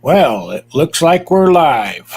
Well, it looks like we're live.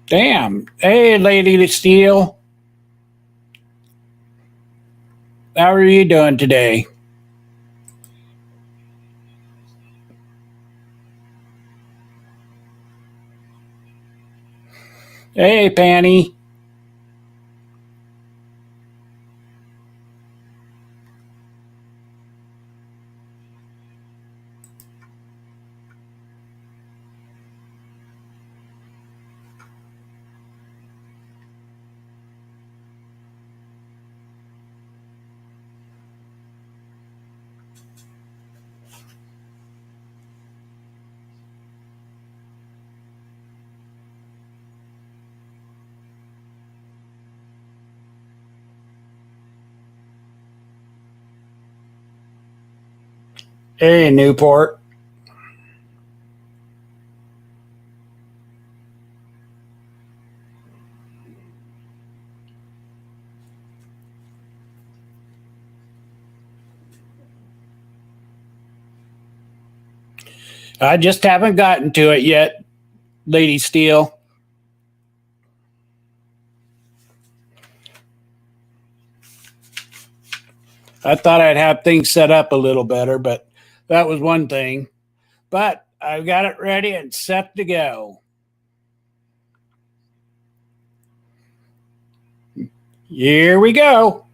Damn. Hey, Lady Steel. How are you doing today? Hey, Panny. Hey, Newport. I just haven't gotten to it yet, Lady Steel. I thought I'd have things set up a little better, but that was one thing. But I've got it ready and set to go. Here we go.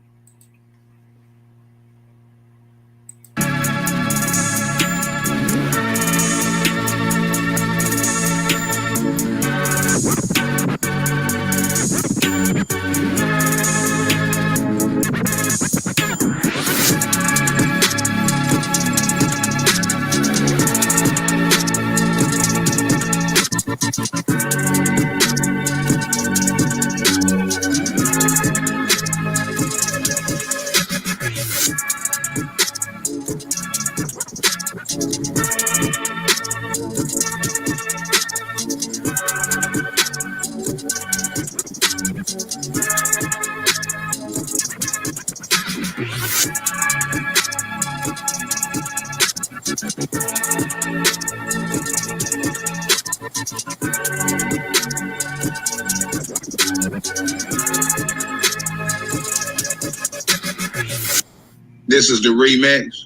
This is the remix.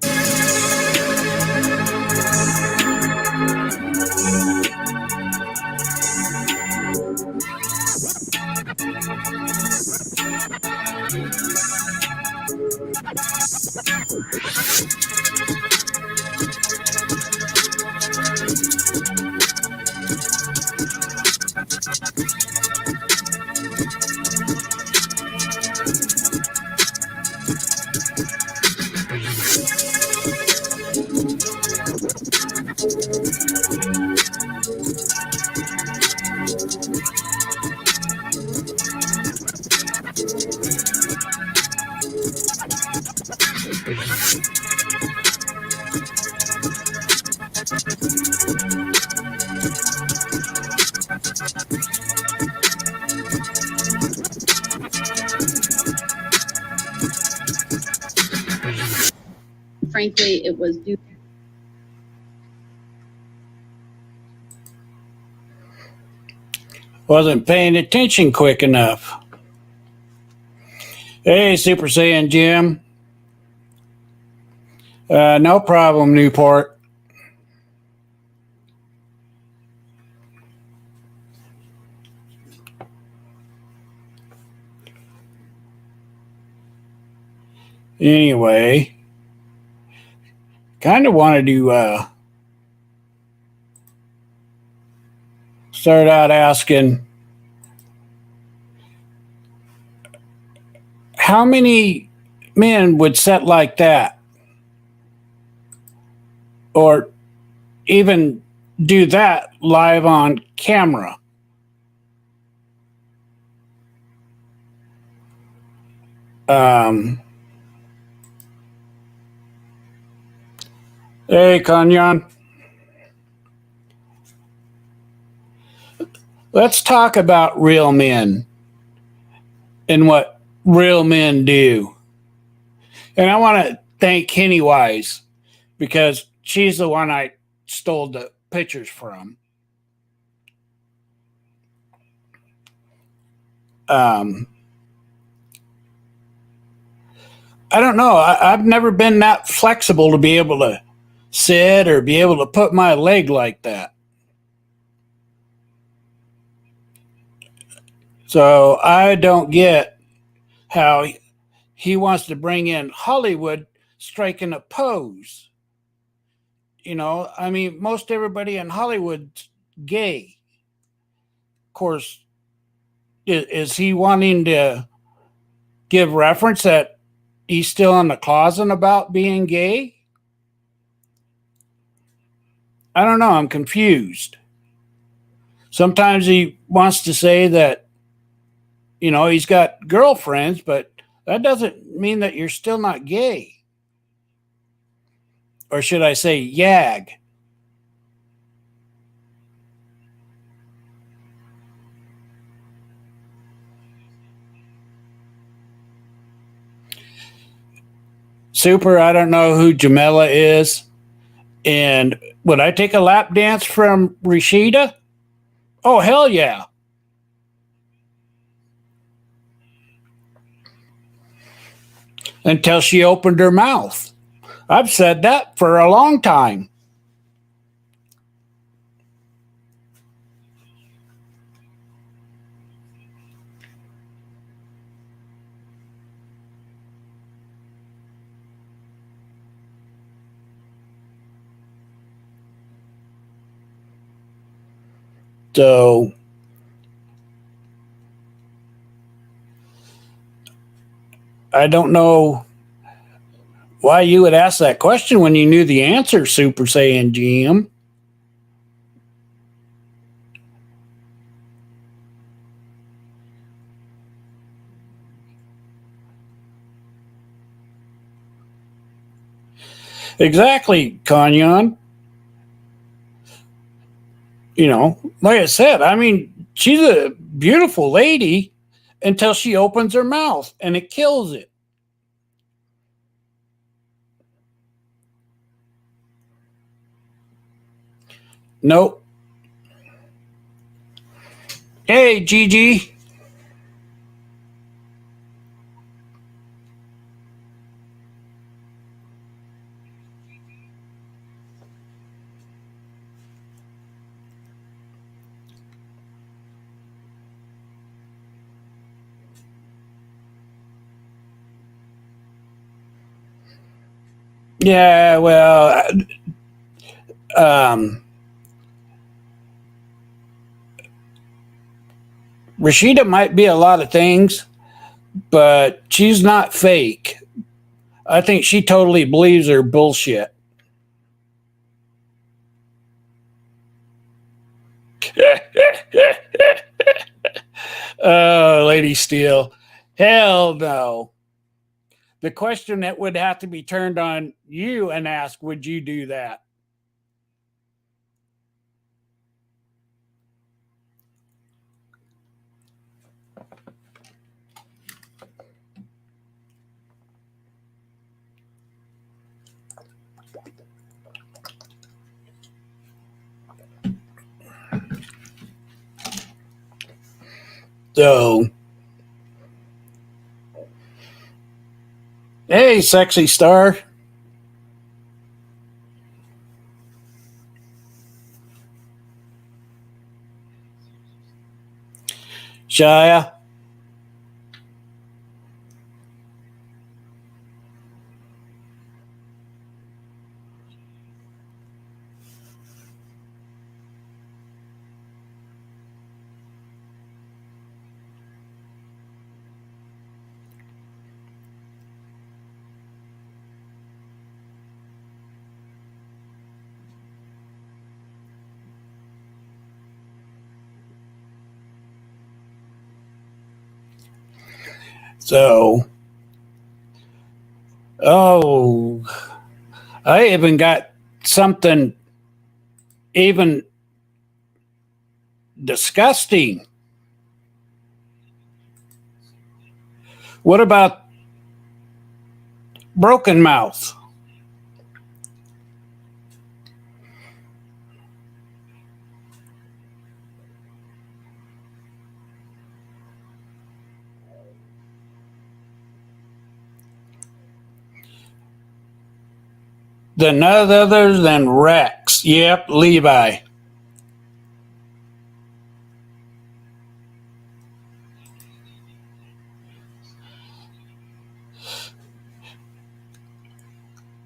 Frankly, it was due. Wasn't paying attention quick enough. Hey, Super Saiyan Jim. No problem, Newport. Anyway, kind of wanted to start out asking, how many men would set like that, or even do that live on camera? Hey, Kanyan. Let's talk about real men and what real men do. And I want to thank Kenny Wise because she's the one I stole the pictures from. I don't know. I've never been that flexible to be able to sit or be able to put my leg like that. So I don't get how he wants to bring in Hollywood striking a pose. You know, I mean, most everybody in Hollywood's gay. Of course, is he wanting to give reference that he's still in the closet about being gay? I don't know. I'm confused. Sometimes he wants to say that, you know, he's got girlfriends, but that doesn't mean that you're still not gay. Or should I say, yag? Super, I don't know who Jamela is. And would I take a lap dance from Rashida? Oh, hell yeah. Until she opened her mouth. I've said that for a long time. So I don't know why you would ask that question when you knew the answer, Super Saiyan GM. Exactly, Kanyan. You know, like I said, I mean, she's a beautiful lady until she opens her mouth and it kills it. Nope. Hey, Gigi. Yeah, well, um, Rashida might be a lot of things, but she's not fake. I think she totally believes her bullshit. Oh, Lady Steele. Hell no. The question that would have to be turned on you and ask, would you do that? So, hey, sexy star. Shia. So, oh, I even got something even disgusting. What about broken mouth? The none other than Rex. Yep, Levi.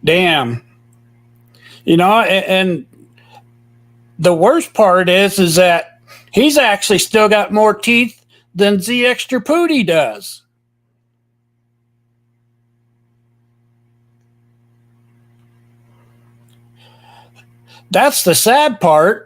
Damn. And the worst part is that he's actually still got more teeth than the extra puooooty does. That's the sad part.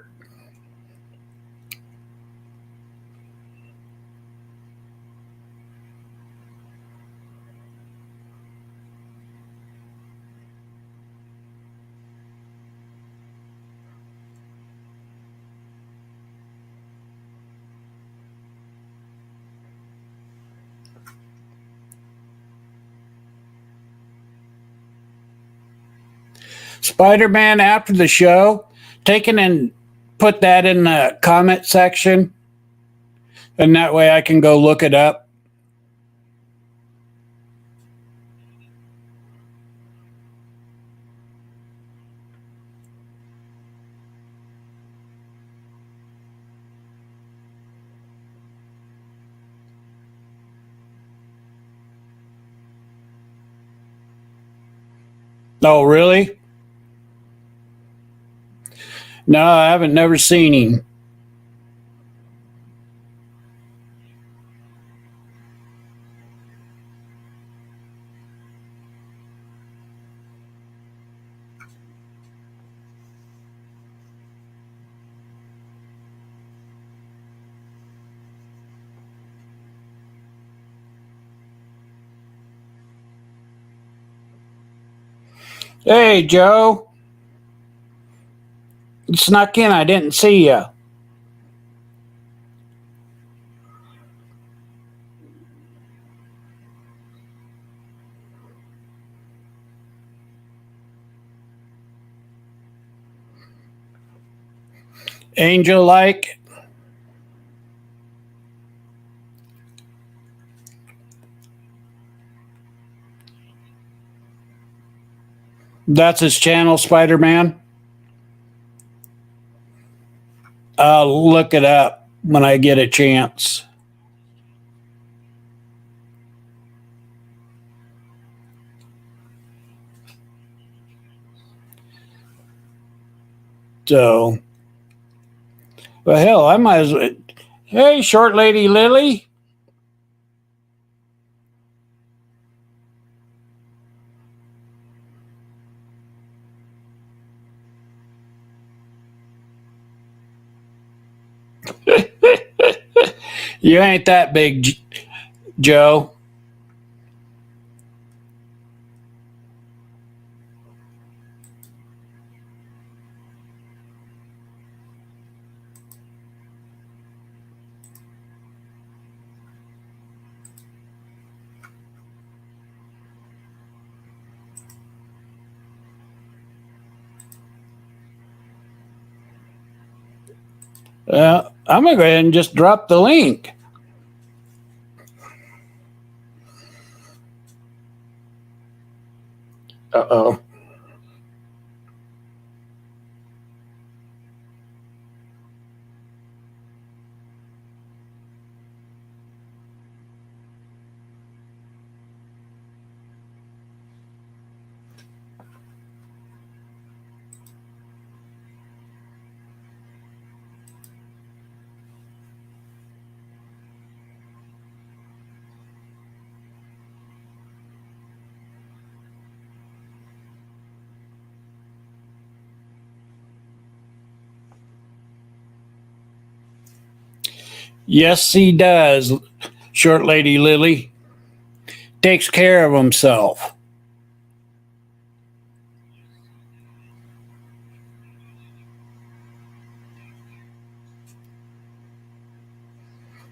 Spider-Man after the show, take it and put that in the comment section, and that way I can go look it up. Oh, really? No, I haven't never seen him. Hey, Joe. You snuck in. I didn't see you. Angel like. That's his channel, Spider-Man. I'll look it up when I get a chance. So, well, hell, I might as well. Hey, short lady Lily. You ain't that big, Joe. I'm going to go ahead and just drop the link. Uh-oh. Yes, he does, short lady Lily. takes care of himself.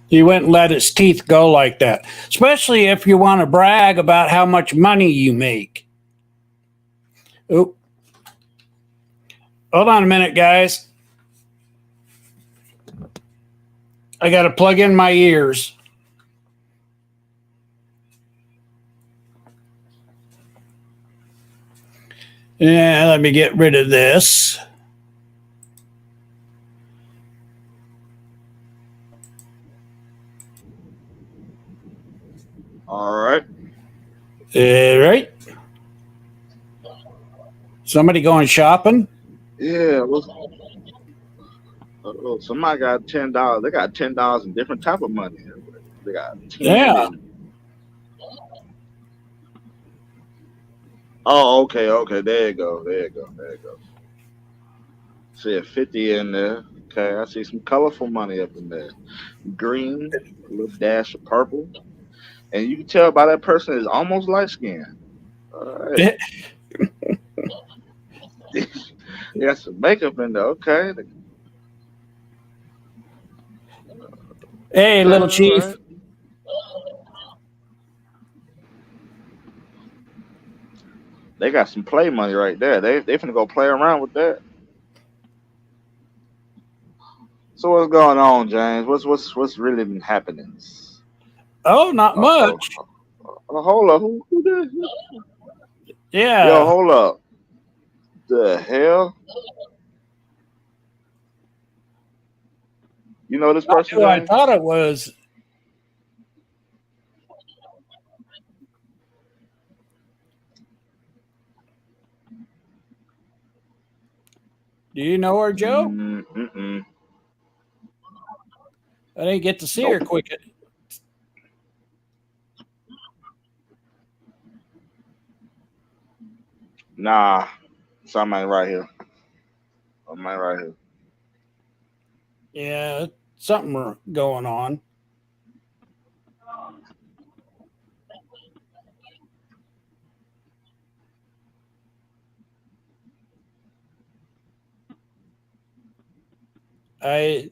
He wouldn't let his teeth go like that, especially if you want to brag about how much money you make. Oop. Hold on a minute, guys. I got to plug in my ears. Yeah, let me get rid of this. All right. All right. Somebody going shopping? Yeah. Somebody got $10. They got $10 in different type of money. They got 10 Yeah. and oh, okay, okay. There you go. There you go. There you go. See a 50 in there. Okay, I see some colorful money up in there. Green, a little dash of purple, and you can tell by that person is almost light skinned. All right. They got some makeup in there. Okay. Hey, Okay. little All right. chief. They got some play money right there. They finna go play around with that. So what's going on, James? What's really been happening? Oh, not Uh oh. much. Hold up. Who did? Yo, Yeah. hold up. The hell? You know this Not person, who I James? thought it was. Do you know her, Joe? Mm-mm. I didn't get to see her Nope. quick. Nah. Something ain't right here. Something ain't right here. Yeah, something going on. I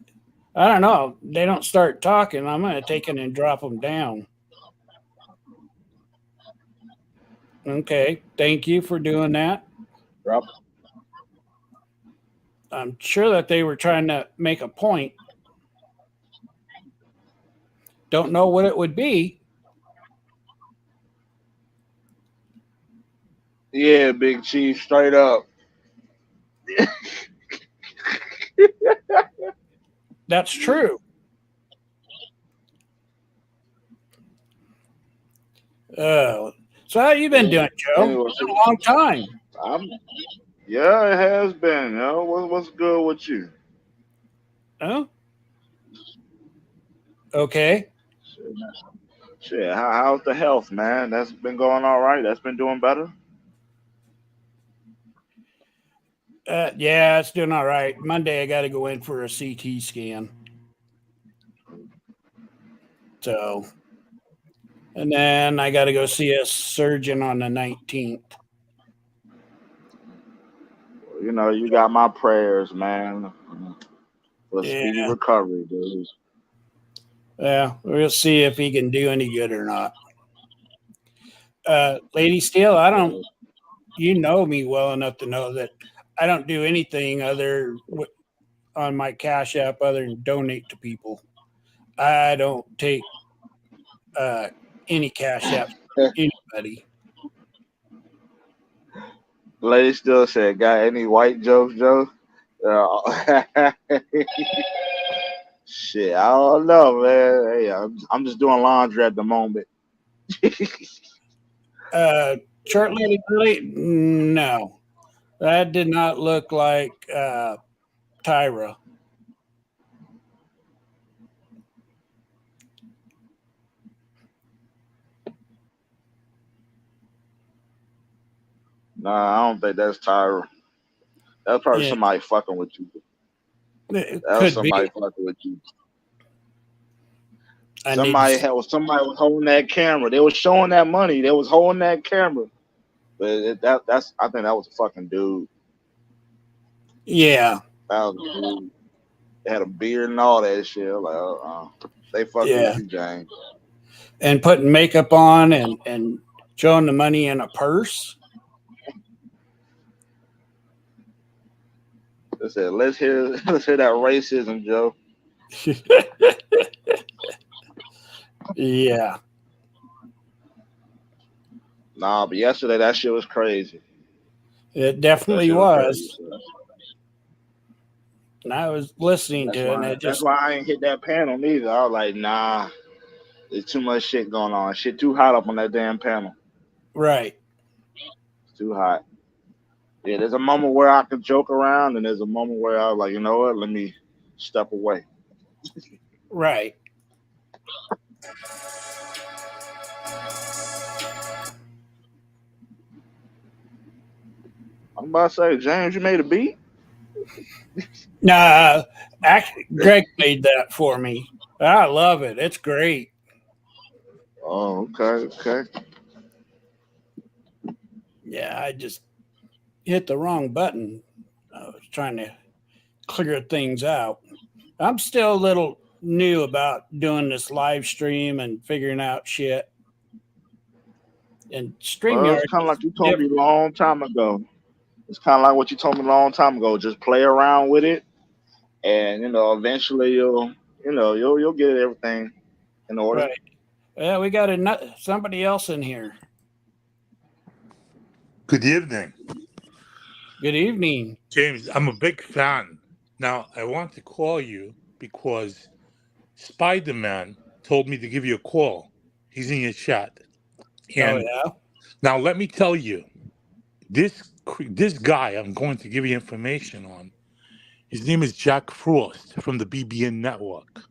I don't know. They don't start talking. I'm gonna take it and drop them down. Okay. Thank you for doing that. Drop. I'm sure that they were trying to make a point. Don't know what it would be. Yeah, Big Chief, straight up. That's true. Uh, so how you been doing, Joe? Anyway, Been a long time. I'm, yeah, it has been. What's good with you? Oh, okay. Shit, shit, how's the health, man? That's been going all right. That's been doing better. Yeah, it's doing all right. Monday, I got to go in for a CT scan. So, and then I got to go see a surgeon on the 19th. You know, you got my prayers, man, for speedy Yeah, recovery, dude. yeah. We'll see if he can do any good or not. Lady Steele, I don't. You know me well enough to know that I don't do anything on my Cash App other than donate to people. I don't take uh, any Cash Apps from anybody. Lady still said, "Got any white jokes, Joe?" Uh, shit, I don't know, man. Hey, I'm just doing laundry at the moment. Uh, Short Lady Billy, no, that did not look like Tyra. Nah, I don't think that's Tyra. That's probably Yeah, somebody fucking with you. it That was could somebody be. fucking with you. I need to. Somebody was holding that camera. They was showing that money. They was holding that camera. But that's I think that was a fucking dude. Yeah, That was a dude. They had a beard and all that shit. Like, they fucking with yeah, you, James. and putting makeup on and showing the money in a purse. They said, let's hear let's hear that racism, Joe. Yeah, Nah, but yesterday that shit was crazy. it That definitely shit was crazy. was. So And I was listening to it, and it that's just why I ain't hit that panel neither. I was like, nah, there's too much shit going on. Shit too hot up on that damn panel. right, It's too hot. Yeah, there's a moment where I could joke around, and there's a moment where I was like, you know what? Let me step away. right. I'm about to say, James, you made a beat. Nah, actually, Greg made that for me. I love it. It's great. Oh, okay, okay. Yeah, I just hit the wrong button. I was trying to clear things out. I'm still a little new about doing this live stream and figuring out shit. And Well, StreamYard it's kind of is like you told me a different. long time ago. It's kind of like what you told me a long time ago. Just play around with it, and eventually you'll get everything in order. Right. Yeah, we got somebody else in here. Good evening, Good evening. James. I'm a big fan. Now, I want to call you because Spider-Man told me to give you a call. He's in your chat. Oh, And yeah. now let me tell you, this guy I'm going to give you information on, his name is Jack Frost from the BBN network.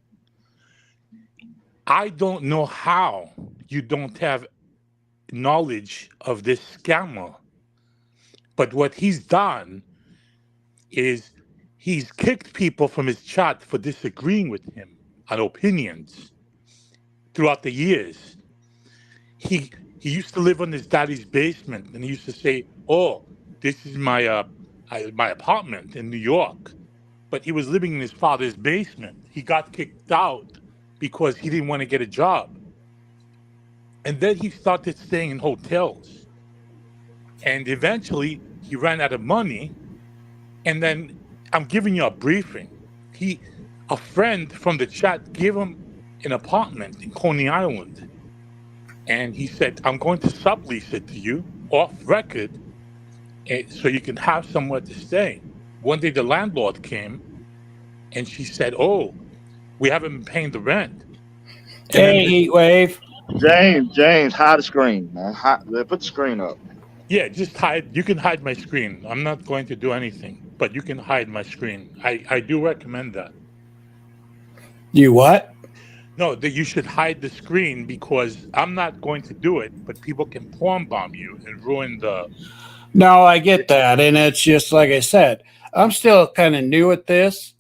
I don't know how you don't have knowledge of this scammer, but what he's done is he's kicked people from his chat for disagreeing with him on opinions throughout the years. He used to live in his daddy's basement, and he used to say, "Oh, this is my apartment in New York." But he was living in his father's basement. He got kicked out because he didn't want to get a job, and then he started staying in hotels. And eventually, he ran out of money. And then I'm giving you a briefing. A friend from the chat gave him an apartment in Coney Island, and he said, "I'm going to sublease it to you off record, so you can have somewhere to stay." One day, the landlord came, and she said, "Oh, we haven't been paying the rent." And then, Hey, Heat Wave. James, hide the screen, man. Put the screen up. yeah, just hide. You can hide my screen. I'm not going to do anything, but you can hide my screen. I do recommend that. You what? No, that you should hide the screen because I'm not going to do it, but people can porn bomb you and ruin the. No, I get that. And it's just like I said, I'm still kind of new at this,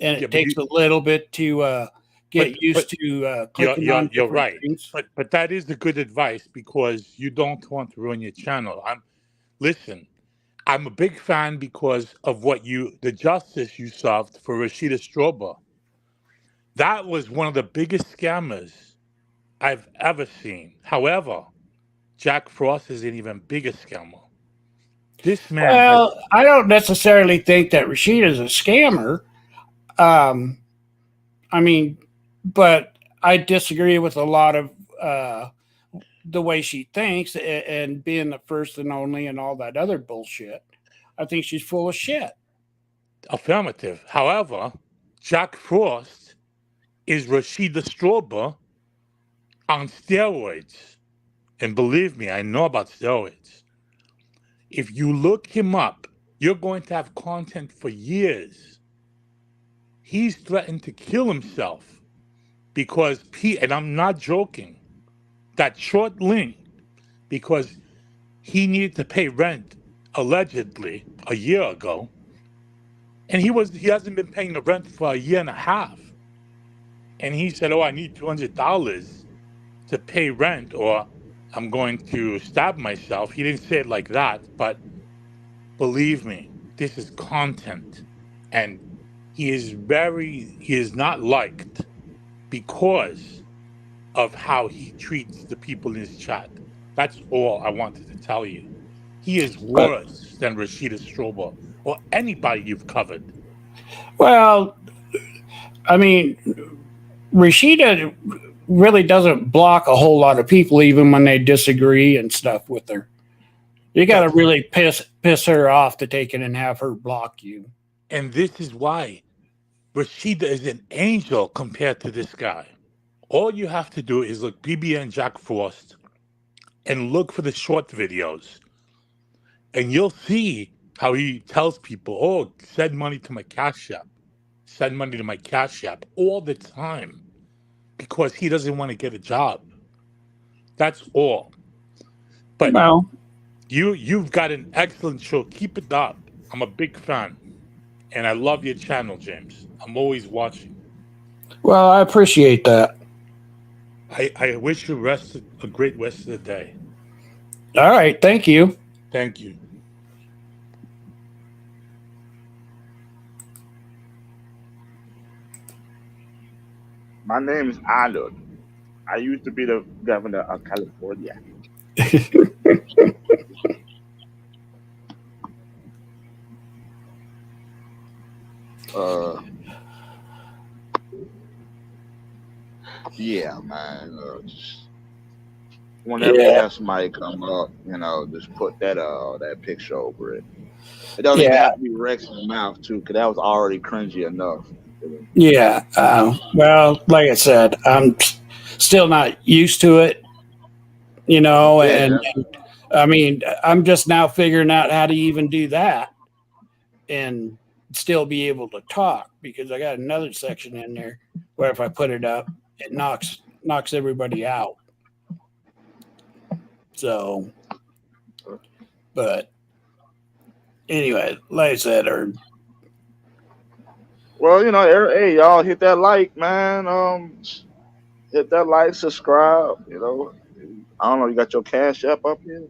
and Yeah, it takes a little bit to get used but to you're clicking on you're different right. things. But that is the good advice because you don't want to ruin your channel. Listen. I'm a big fan because of the justice you served for Rashida Strober. That was one of the biggest scammers I've ever seen. However, Jack Frost is an even bigger scammer. This man has. Well, I don't necessarily think that Rashida's a scammer. Um, I mean, but I disagree with a lot of the way she thinks and being the first and only and all that other bullshit. I think she's full of shit. Affirmative. However, Jack Frost is Rashida Strober on steroids. And believe me, I know about steroids. If you look him up, you're going to have content for years. He's threatened to kill himself because and I'm not joking, that short link, because he needed to pay rent allegedly a year ago, and he hasn't been paying the rent for a year and a half. and he said, "Oh, I need $200 to pay rent, or I'm going to stab myself." He didn't say it like that, but believe me, this is content, and he is not liked because of how he treats the people in his chat. That's all I wanted to tell you. He is But worse than Rashida Strober or anybody you've covered. well, I mean, Rashida really doesn't block a whole lot of people, even when they disagree and stuff with her. You got to That's really piss her off to take it and have her block you. and this is why Rashida is an angel compared to this guy. All you have to do is look BBN Jack Frost and look for the short videos, and you'll see how he tells people, "Oh, send money to my Cash App, send money to my Cash App," all the time because he doesn't want to get a job. That's all. But Well, you've got an excellent show. Keep it up. I'm a big fan, and I love your channel, James. I'm always watching. well, I appreciate that. I wish you a great rest of the day. All right, thank you. Thank you. My name is Arnold. I used to be the governor of California. Uh, yeah, man. Whenever you Yeah, have somebody come up, just put that picture over it. It doesn't even yeah, have to be Rex in the mouth too, because that was already cringy enough. yeah. Well, like I said, I'm still not used to it, Yeah, and I mean, I'm just now figuring out how to even do that and still be able to talk because I got another section in there where if I put it up, it knocks everybody out. So, but anyway, like I said, or well, hey, y'all hit that like, man. Hit that like, subscribe. I don't know. You got your Cash App up here?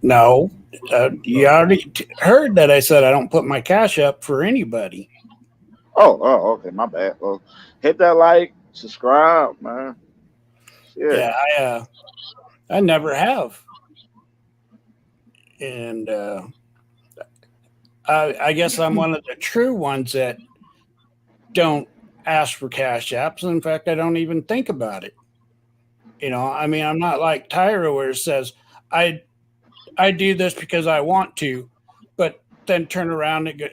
no, you already heard that I said I don't put my cash up for anybody. Oh, okay. My bad. Well, hit that like, subscribe, man. Yeah. Yeah, I never have, and I guess I'm one of the true ones that don't ask for cash apps. In fact, I don't even think about it. I mean, I'm not like Tyra where it says I I do this because I want to, but then turn around and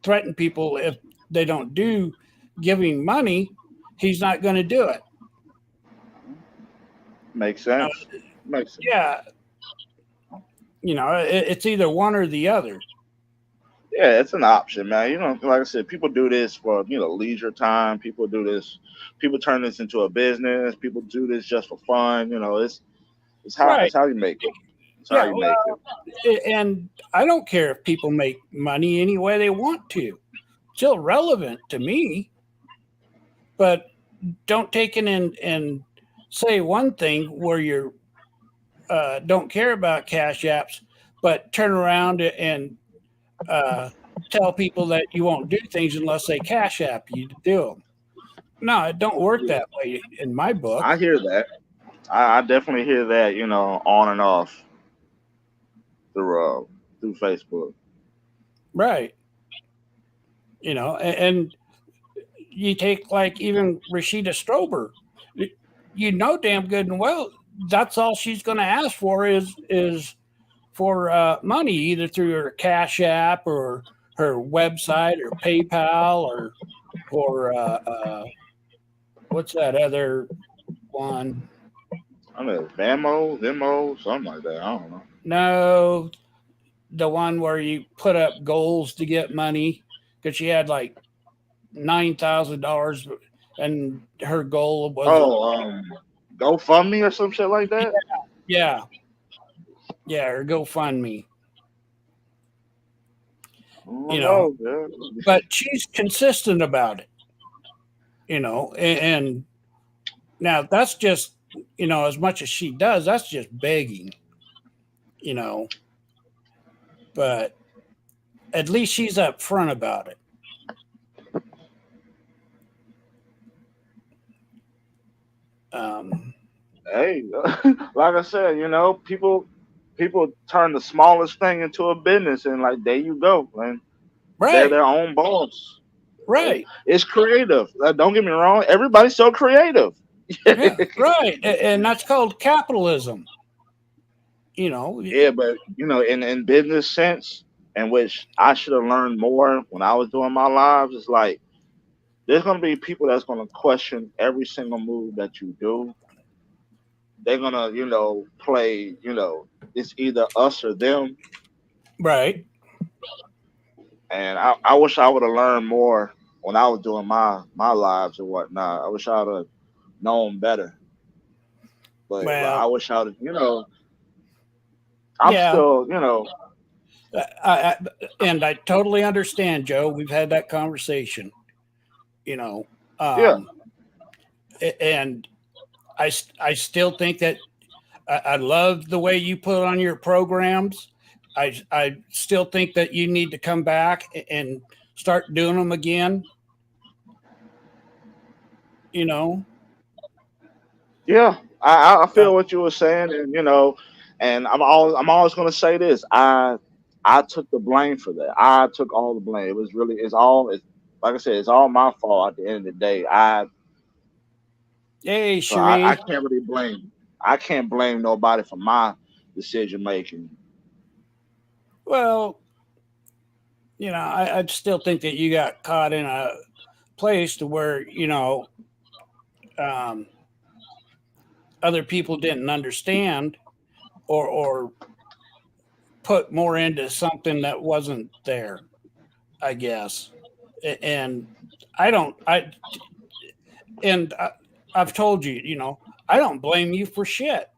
threaten people if they don't do giving money. He's not going to do it. Makes Uh, sense. Makes sense. yeah, it's either one or the other. Yeah, it's an option, man. Like I said, people do this for leisure time. People do this. People turn this into a business. People do this just for fun. It's how Right. it's how you make it. It's how Yeah. you make it. And I don't care if people make money any way they want to. It's irrelevant to me. But don't take it and say one thing where you're don't care about cash apps, but turn around and tell people that you won't do things unless they cash app you to do them. No, it don't work that way in my I book. hear that. I definitely hear that. On and off through Facebook. Right. And you take like even Rashida Strober, damn good and well that's all she's going to ask for is for money either through her Cash App or her website or PayPal or what's that other one? I mean, Venmo, something like that. I don't know. No, the one where you put up goals to get money because she had like $9,000 and her goal was Oh, GoFundMe or some shit like that. yeah, yeah, or GoFundMe. I don't know, man. But she's consistent about it. and now that's just, as much as she does, that's just begging, you know, but at least she's upfront about it. Um, Hey, like I said, people turn the smallest thing into a business, and like there you go, and they're right, their own boss. right, It's creative. Don't get me wrong. Everybody's so creative. yeah, right, and that's called capitalism. You know, Yeah, but in business sense, in which I should have learned more when I was doing my lives, it's like there's gonna be people that's gonna question every single move that you do. They're gonna, play, it's either us or them. right. And I wish I would have learned more when I was doing my lives and whatnot. I wish I would have known better. But like, I Well, wish I would, I'm yeah, still, and I totally understand, Joe. We've had that conversation. You know, yeah, um, and I still think that I love the way you put on your programs. I still think that you need to come back and start doing them again. You know, yeah. I uh, feel what you were saying, and and I'm always gonna say this. I took the blame for that. I took all the blame. It was really it's like I said, it's all my fault at the end of the day. hey, I Cherie. can't really blame. I can't blame nobody for my decision making. Well, I still think that you got caught in a place to where um, other people didn't understand or put more into something that wasn't there. I guess, and I don't. And I've told you, I don't blame you for shit.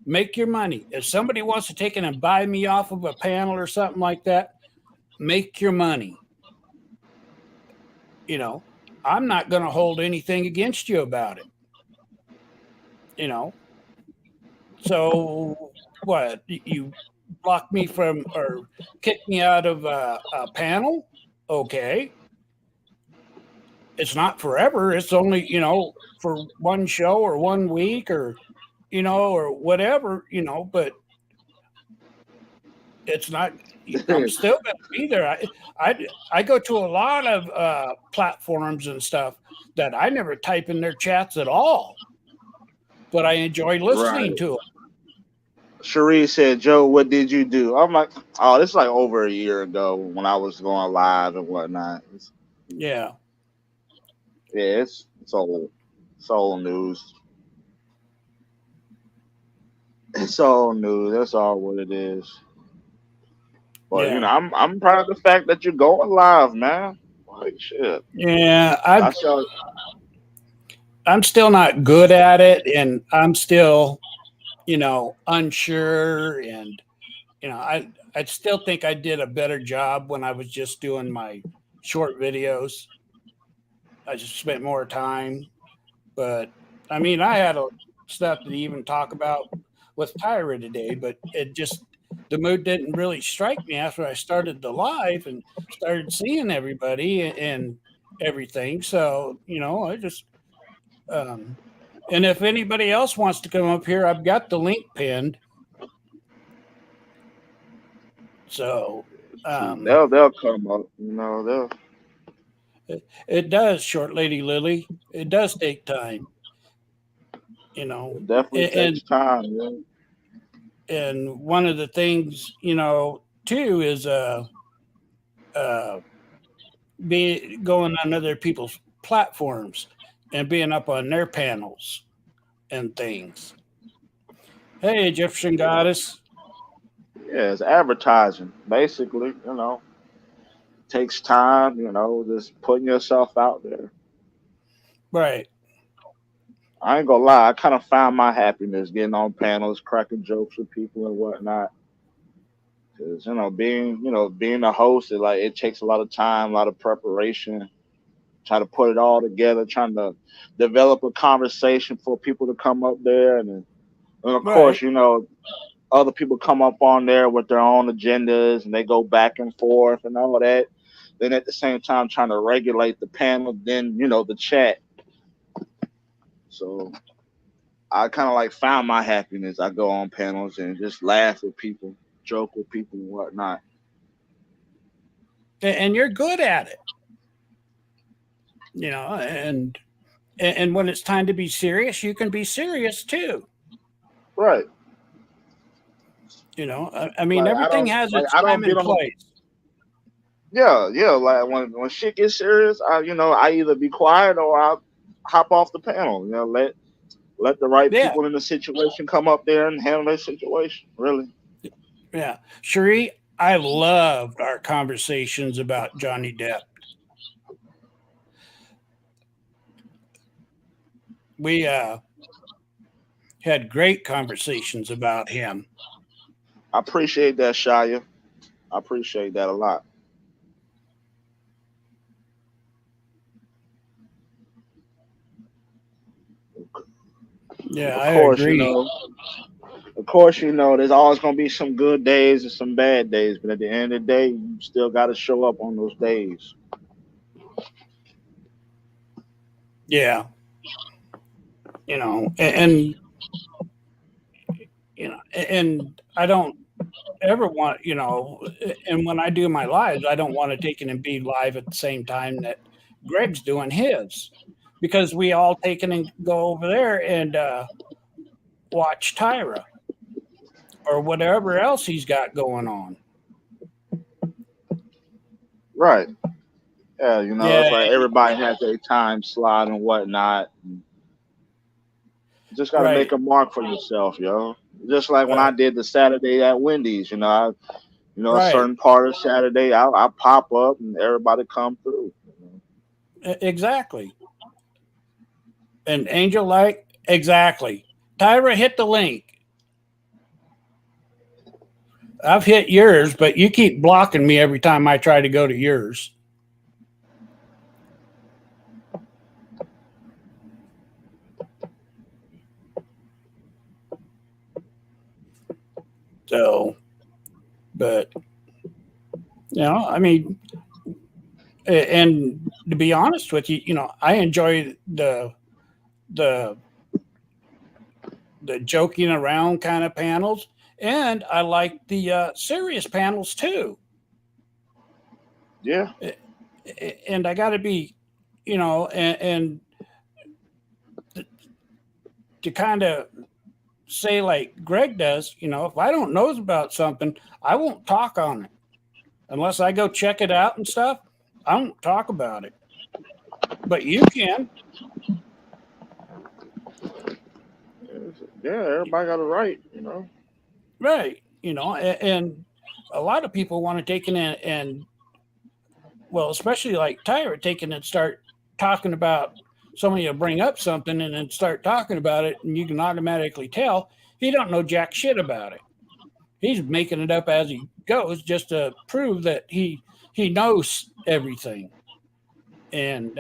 Make your money. If somebody wants to take it and buy me off of a panel or something like that, make your money. You know, I'm not going to hold anything against you about it. You know, so what? You block me from or kick me out of a panel? Okay, it's not forever. It's only for one show or 1 week or or whatever. But it's not. I'm still going to be there. I go to a lot of platforms and stuff that I never type in their chats at all, but I enjoy Right. listening to them. Cherie said, "Joe, what did you do?" I'm like, "Oh, this is like over a year ago when I was going live and whatnot." Yeah, Yeah, it's old news. It's old news. That's all what it is. But yeah, I'm proud of the fact that you're going live, man. Like shit. yeah. I saw. I'm still not good at it, and I'm still unsure, and I still think I did a better job when I was just doing my short videos. I just spent more time. But I mean, I had a stuff to even talk about with Tyra today, but it just the mood didn't really strike me after I started the live and started seeing everybody and everything. So I just um, and if anybody else wants to come up here, I've got the link pinned. So They'll come up. They'll it does, short lady Lily. It does take time, you know, it definitely and takes time. Yeah. and one of the things too is uh be going on other people's platforms and being up on their panels and things. Hey, Egyptian goddess. Yeah, it's advertising. Basically, takes time, just putting yourself out there. Right. I ain't gonna lie, I kind of found my happiness getting on panels, cracking jokes with people and whatnot. Because being a host, it takes a lot of time, a lot of preparation. try to put it all together, trying to develop a conversation for people to come up there, and of Right. course, other people come up on there with their own agendas and they go back and forth and all that. Then at the same time trying to regulate the panel, then the chat. So I kind of like found my happiness. I go on panels and just laugh with people, joke with people and whatnot. And you're good at it, and when it's time to be serious, you can be serious too. Right. I mean, Like everything has its I time don't get and on the place. yeah. Like when shit gets serious, I either be quiet or I hop off the panel. Let the right Yeah, people in the situation come up there and handle their situation. Really. yeah. Cherie, I loved our conversations about Johnny Depp. We had great conversations about him. I appreciate that, Shia. I appreciate that a lot. Yeah, Of I course, agree. there's always gonna be some good days and some bad days, but at the end of the day, you still got to show up on those days. Yeah, and and I don't ever want, and when I do my lives, I don't want to take it and be live at the same time that Greg's doing his, because we all take it and go over there and watch Tyra or whatever else he's got going on. Right. Yeah, it's Yeah, like everybody has their time slot and whatnot. You just got to make right, a mark for yourself, yo. Just like when I right, did the Saturday at Wendy's, a right. certain part of Saturday, I pop up and everybody come through. Exactly. And Angel Light, exactly. Tyra, hit the link. I've hit yours, but you keep blocking me every time I try to go to yours. So, but I mean, and to be honest with you, I enjoy the the joking around kind of panels, and I like the serious panels too. Yeah. And I got to be, and to kind of say like Greg does, if I don't know about something, I won't talk on it unless I go check it out and stuff. I won't talk about it, but you can. Yeah, everybody got a right, Right. And a lot of people want to take it in and, well, especially like Tyra, taking and start talking about, somebody will bring up something and then start talking about it, and you can automatically tell he don't know jack shit about it. He's making it up as he goes just to prove that he knows everything. And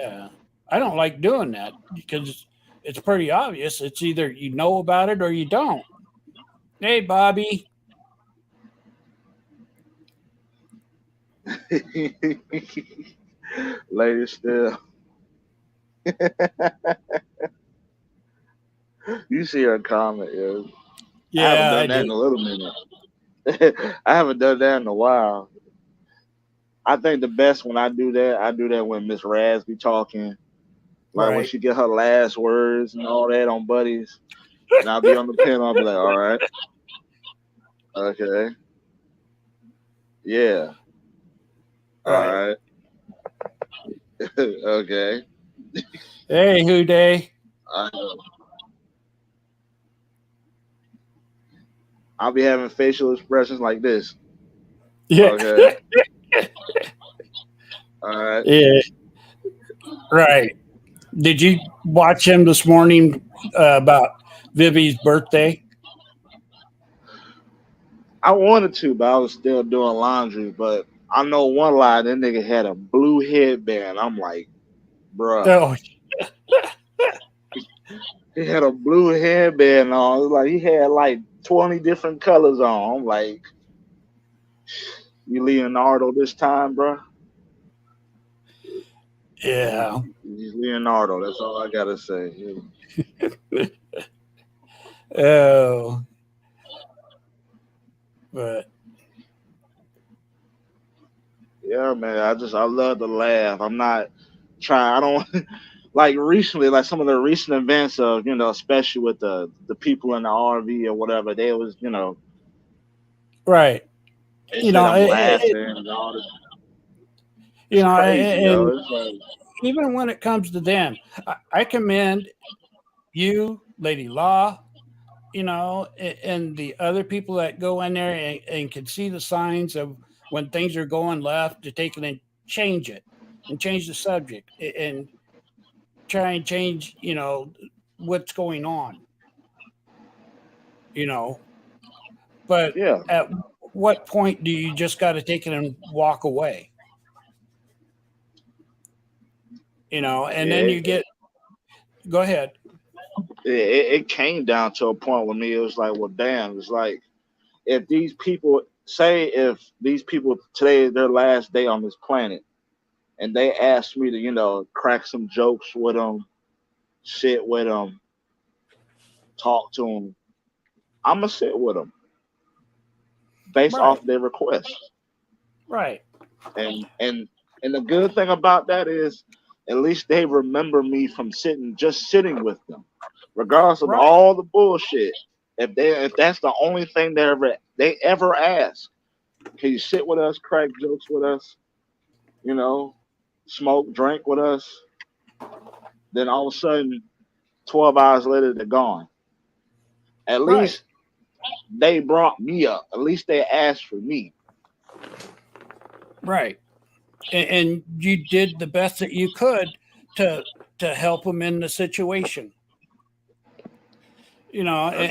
I don't like doing that because it's pretty obvious. It's either you know about it or you don't. Hey, Bobby. Lady still. You see her comment, yo. I haven't Yeah, I done that do. in a little minute. I haven't done that in a while. I think the best when I do that when Miss Raz be talking, like when Right. she get her last words and all that on buddies, and I'll be on the pen. I'll be like, all right, okay, yeah, all Right. right, okay. Hey, Who Day. I, I'll be having facial expressions like this. Yeah. Okay, all right. Yeah. Right. Did you watch him this morning about Vivi's birthday? I wanted to, but I was still doing laundry. But I know one lie, that nigga had a blue headband. I'm like, bruh. Oh, He had a blue headband on. It was like he had like 20 different colors on. I'm like, you Leonardo this time, bruh? yeah. He's Leonardo. That's all I gotta say. Oh, but Yeah, man. I love to laugh. I'm not trying. I don't like recently, like some of the recent events of especially with the people in the RV or whatever. They was right. they You said know, I'm laughing and all this. you It's know, crazy, yo. and It's like even when it comes to them, I commend you, Lady Law, and the other people that go in there and can see the signs of when things are going left to take it and change it and change the subject and try and change, what's going on, you know. But yeah, at what point do you just got to take it and walk away, and then yeah. you get, go ahead. It came down to a point with me. It was like, well, damn. It's like if these people say if these people today is their last day on this planet, and they ask me to crack some jokes with them, sit with them, talk to them, I'm gonna sit with them based Right, off their request. right, And the good thing about that is at least they remember me from sitting with them, regardless of right, all the bullshit. If that's the only thing they ever ask, can you sit with us, crack jokes with us, you know, smoke, drink with us? Then all of a sudden, 12 hours later, they're gone. At right, least they brought me up. At least they asked for me. right. And you did the best that you could to help them in the situation,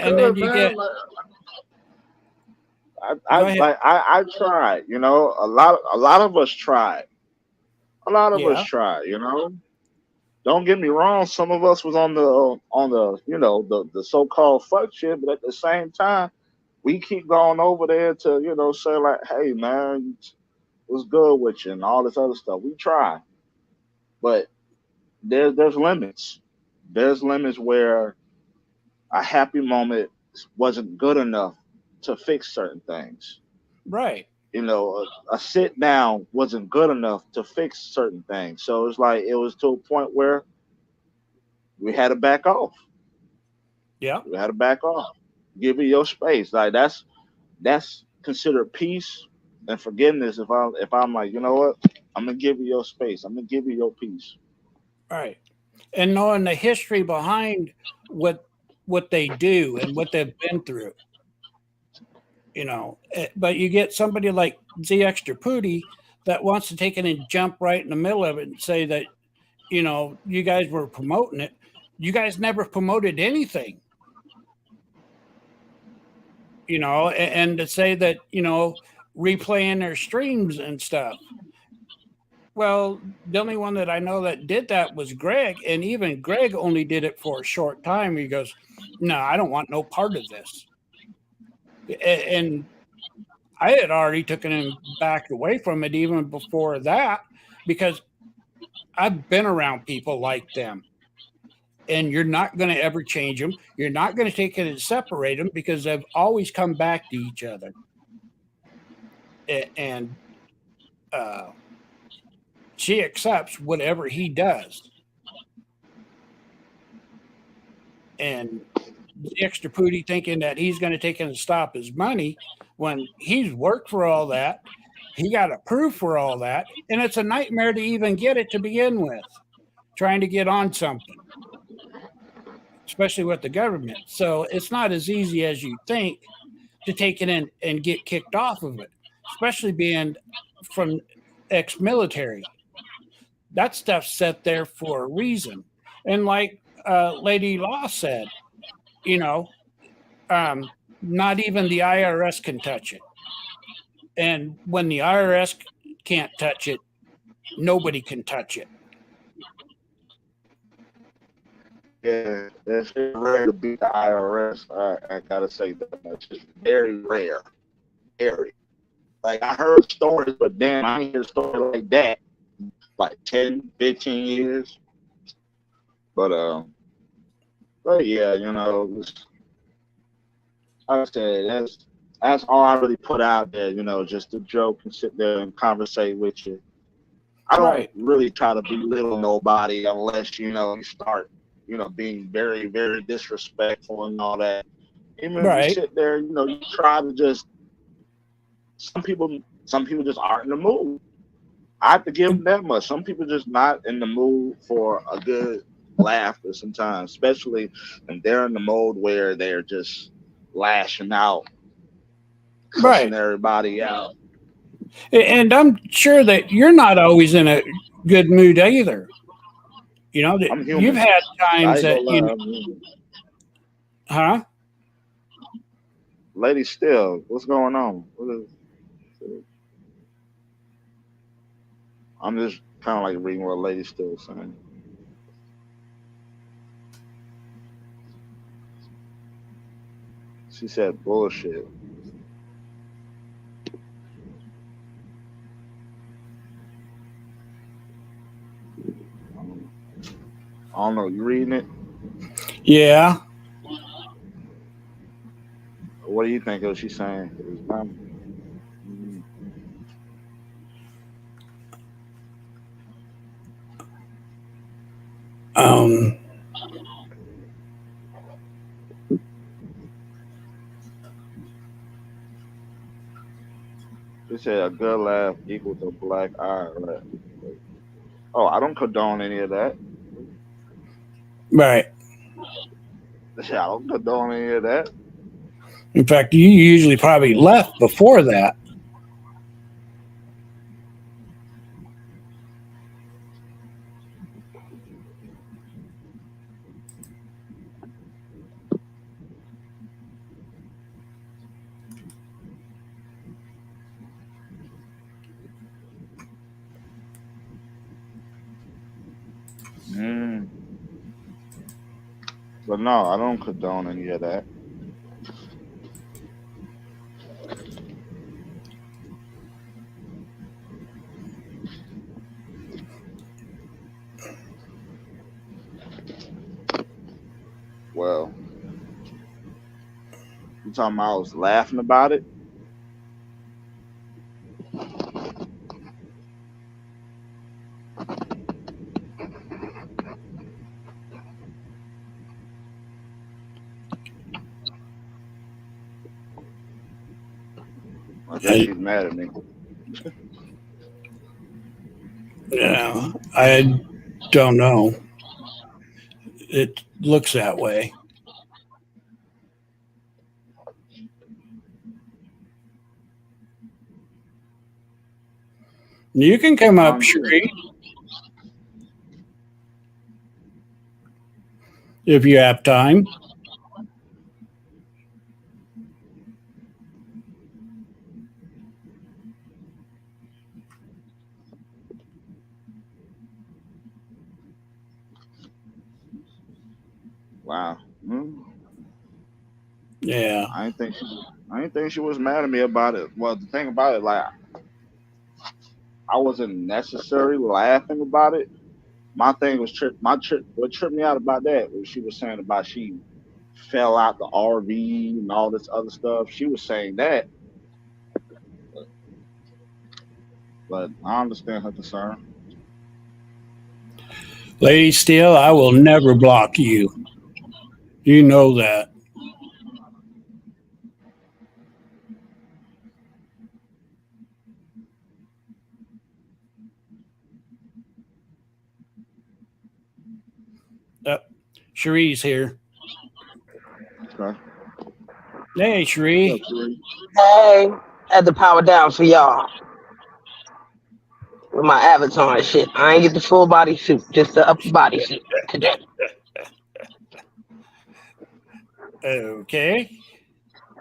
and then Good you man. get, I go ahead. like I tried. A lot of us tried. A lot of us Yeah, tried. Don't get me wrong. Some of us was on the the so-called fuck shit, but at the same time, we keep going over there to say like, hey man, what's good with you and all this other stuff. We try, but there's limits. There's limits where a happy moment wasn't good enough to fix certain things. right. A sit down wasn't good enough to fix certain things. So it's like it was to a point where we had to back off. Yeah, We had to back off. Give it your space. Like that's considered peace and forgiveness. If I'm like, you know what, I'm gonna give you your space. I'm gonna give you your peace. right. And knowing the history behind what they do and what they've been through, but you get somebody like Z Extra Pooty that wants to take it and jump right in the middle of it and say that, you guys were promoting it. You guys never promoted anything, and to say that, replaying their streams and stuff. Well, the only one that I know that did that was Greg, and even Greg only did it for a short time. He goes, "No, I don't want no part of this." And I had already taken him back away from it even before that because I've been around people like them, and you're not going to ever change them. You're not going to take it and separate them because they've always come back to each other. And uh, she accepts whatever he does. And the extra pooty thinking that he's going to take it and stop his money when he's worked for all that. He got approved for all that. And it's a nightmare to even get it to begin with, trying to get on something, especially with the government. So it's not as easy as you think to take it in and get kicked off of it, especially being from ex-military. That stuff's set there for a reason. And like Lady Law said, you know, not even the IRS can touch it. And when the IRS can't touch it, nobody can touch it. Yeah, it's rare to beat the IRS. I gotta say that much. It's very rare. Very. Like I heard stories, but damn, I ain't hear a story like that. Like 10, 15 years. But but yeah, like I said, that's all I really put out there, just to joke and sit there and conversate with you. I don't Right. really try to belittle nobody unless, you start, being very, very disrespectful and all that. Even if you Right. sit there, you try to just some people just aren't in the mood. I have to give them that much. Some people just not in the mood for a good laughter sometimes, especially when they're in the mode where they're just lashing out, cussing Right. everybody out. And I'm sure that you're not always in a good mood either. That I'm you've human. had I times ain't gonna that lie. I'm human. huh? Lady Still, what's going on? I'm just kind of like reading what Lady Still saying. She said bullshit. I don't know. You reading it? Yeah. What do you think of she's saying? Um. She said a good laugh equals a black eye. Right? Oh, I don't condone any of that. Right. I don't condone any of that. In fact, you usually probably left before that. Mm. But no, I don't condone any of that. Well, you talking about I was laughing about it? I think Uh, she's mad at me. Yeah. I don't know. It looks that way. You can come up, Yeah. Sheree, if you have time. Wow. Mm. Yeah. I didn't think she was mad at me about it. Well, the thing about it, like I wasn't necessarily laughing about it. My thing was what tripped me out about that was she was saying about she fell out the RV and all this other stuff. She was saying that, but I understand her concern. Lady Steele, I will never block you. You know that. Uh, Sheree's here. Okay. Hey, What's Sheree. up, Sheree? Hey, had to power down for y'all with my avatar and shit. I ain't get the full body suit, just the upper body suit today. Okay.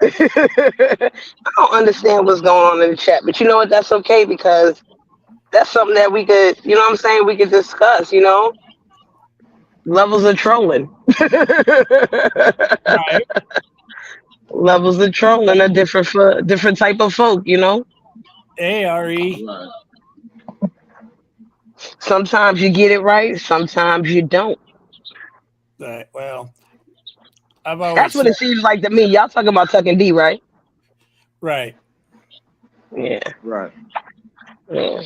I don't understand what's going on in the chat, but you know what? That's okay because that's something that we could, you know what I'm saying? We could discuss, levels of trolling. Right. Levels of trolling are different for different type of folk, you know. ARE. Right. Sometimes you get it right, sometimes you don't. Right. Well, I've That's always what said, it seems like to me. Y'all talking about tucking D, right? right. Yeah, Right. yeah.